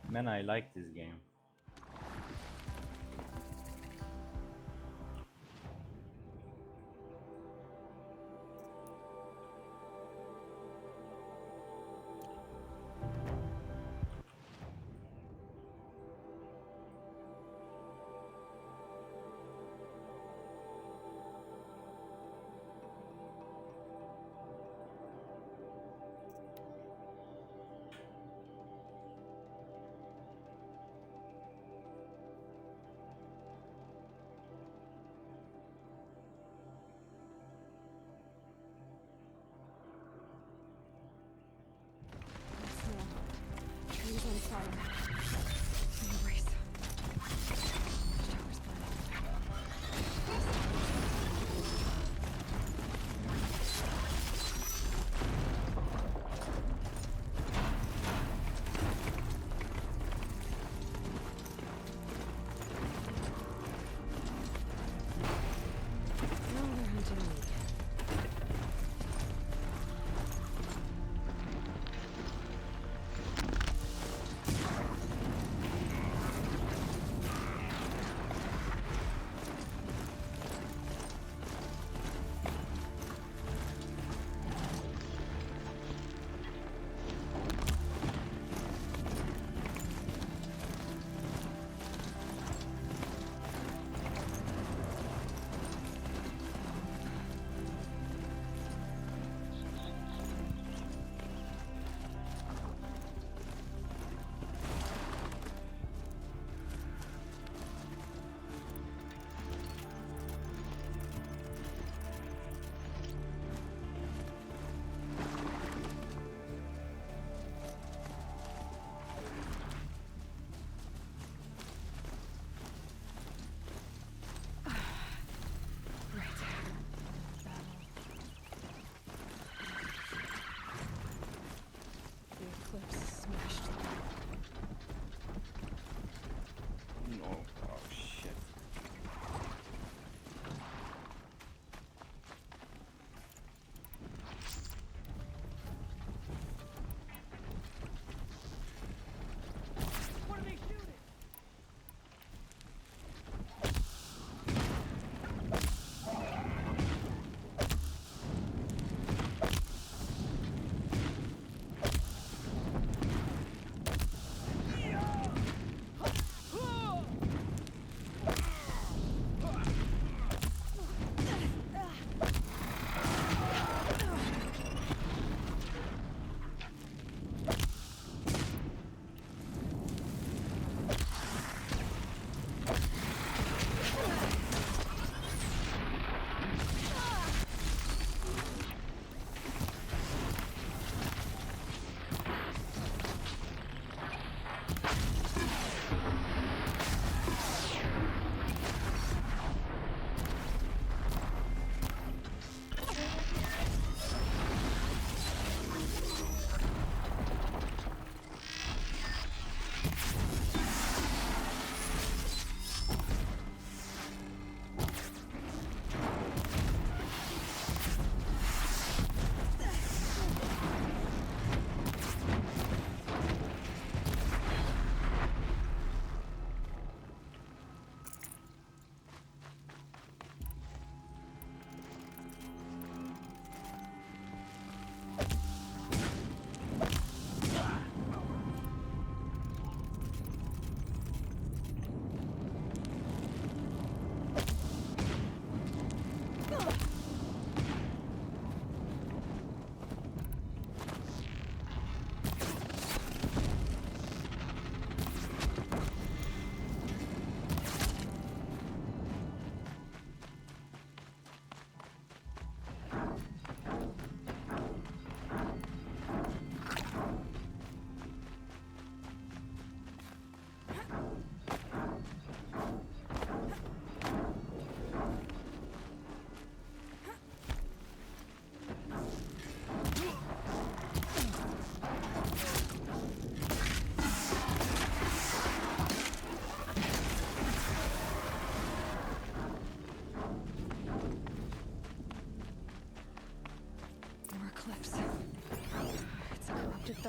Man, I like this game.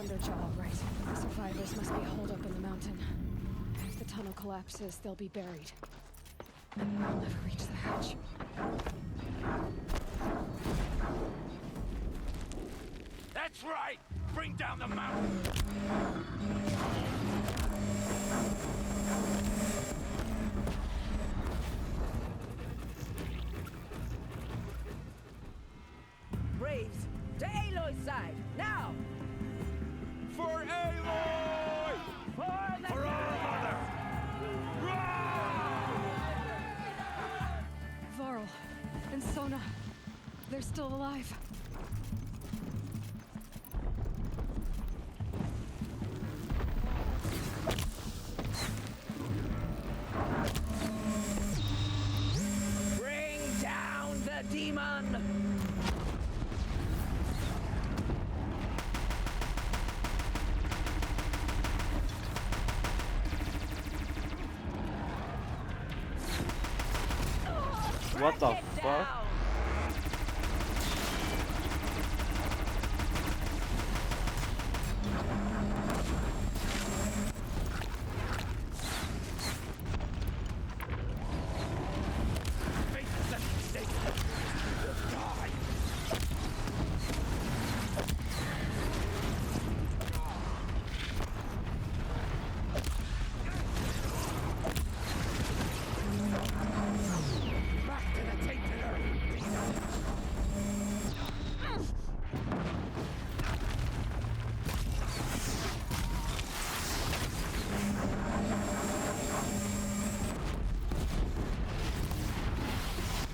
Thunderjaw, right. The survivors must be holed up in the mountain. If the tunnel collapses, they'll be buried. And we'll never reach the hatch. That's right! Bring down the mountain! Braves, to Aloy's side, now! For Aloy! For our mother! Varl and Sona, they're still alive. Bring down the demon! What the fuck?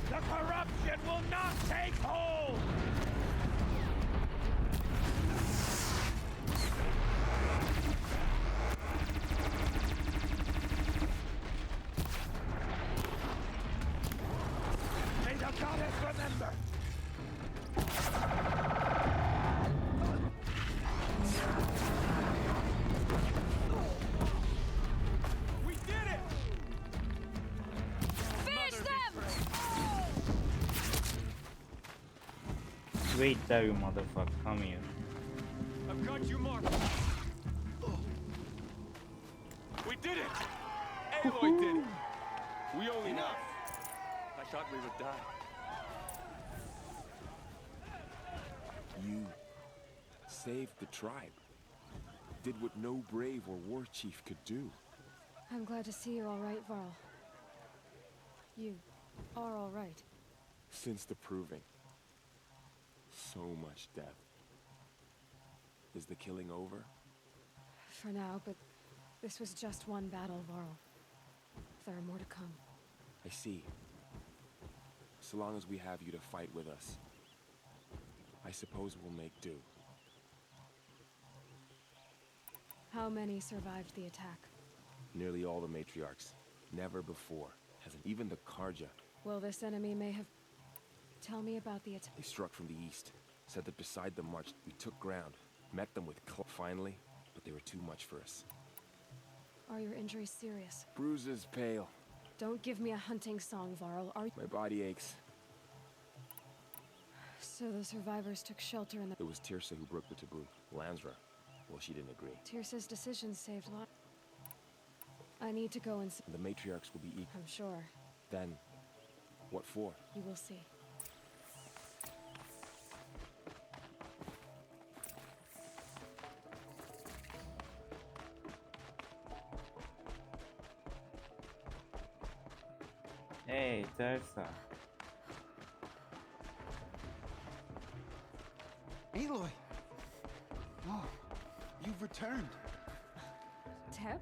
The corruption will not take hold! May the goddess remember! We did it! Finish them! Wait there, you motherfucker. Come here. I've got you marked. We did it! Aloy did it! We only know. I thought we would die. You saved the tribe. Did what no brave or war chief could do. I'm glad to see you're all right, Varl. You are all right. Since the proving. So much death. Is the killing over? For now, but this was just one battle, Varl. There are more to come. I see. So long as we have you to fight with us, I suppose we'll make do. How many survived the attack? Nearly all the matriarchs. Never before hasn't even the Karja. Well, this enemy may have... Tell me about the attack. They struck from the east. Said that beside the march, we took ground. Met them with finally, but they were too much for us. Are your injuries serious? Bruises, pale. Don't give me a hunting song, Varl. Are... My body aches. So the survivors took shelter in the... It was Tirsa who broke the taboo. Lansra. Well, she didn't agree. Tirsa's decision saved lives. I need to go and... The matriarchs will be equal. I'm sure. Then, what for? You will see. Hey, Tersa. Aloy! Oh, you've returned. Teb?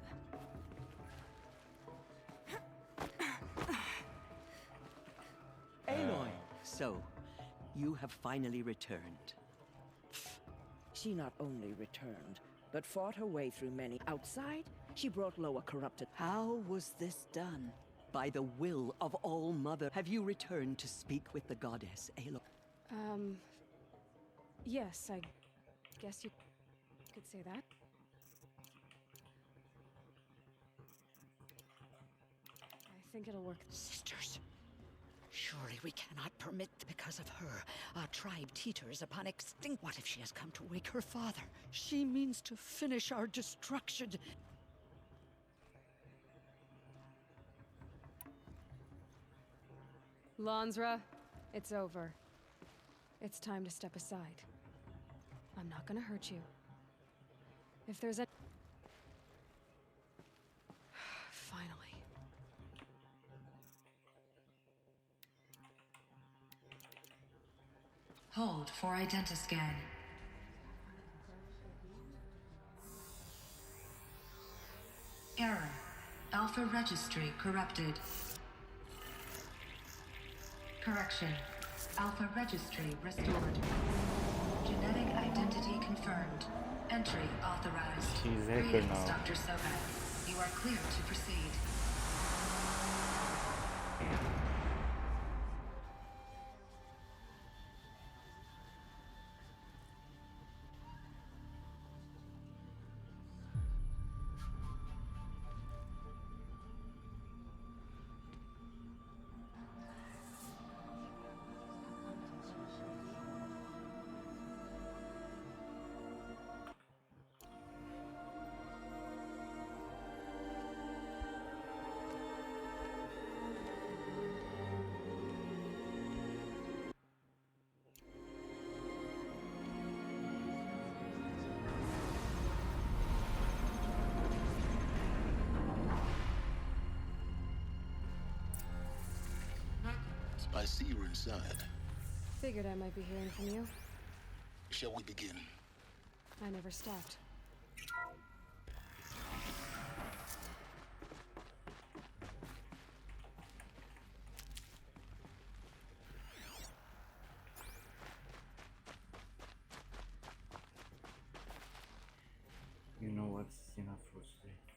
Aloy! So, you have finally returned. She not only returned, but fought her way through many. Outside, she brought low a corrupted... How was this done? By the will of All Mother. Have you returned to speak with the goddess, Aloy? Yes, I guess you could say that. I think it'll work. Sisters, Surely we cannot permit, because of her, our tribe teeters upon extinct. What if she has come to wake her father? She means to finish our destruction. Lansra, it's over. It's time to step aside. I'm not gonna hurt you. If there's a... Finally. Hold for identiscan. Error. Alpha registry corrupted. Correction. Alpha registry restored. Genetic identity confirmed. Entry authorized. She's hacker Greetings, now. Dr. Sobek. You are clear to proceed. I see you're inside. Figured I might be hearing from you. Shall we begin? I never stopped. You know what's enough for today.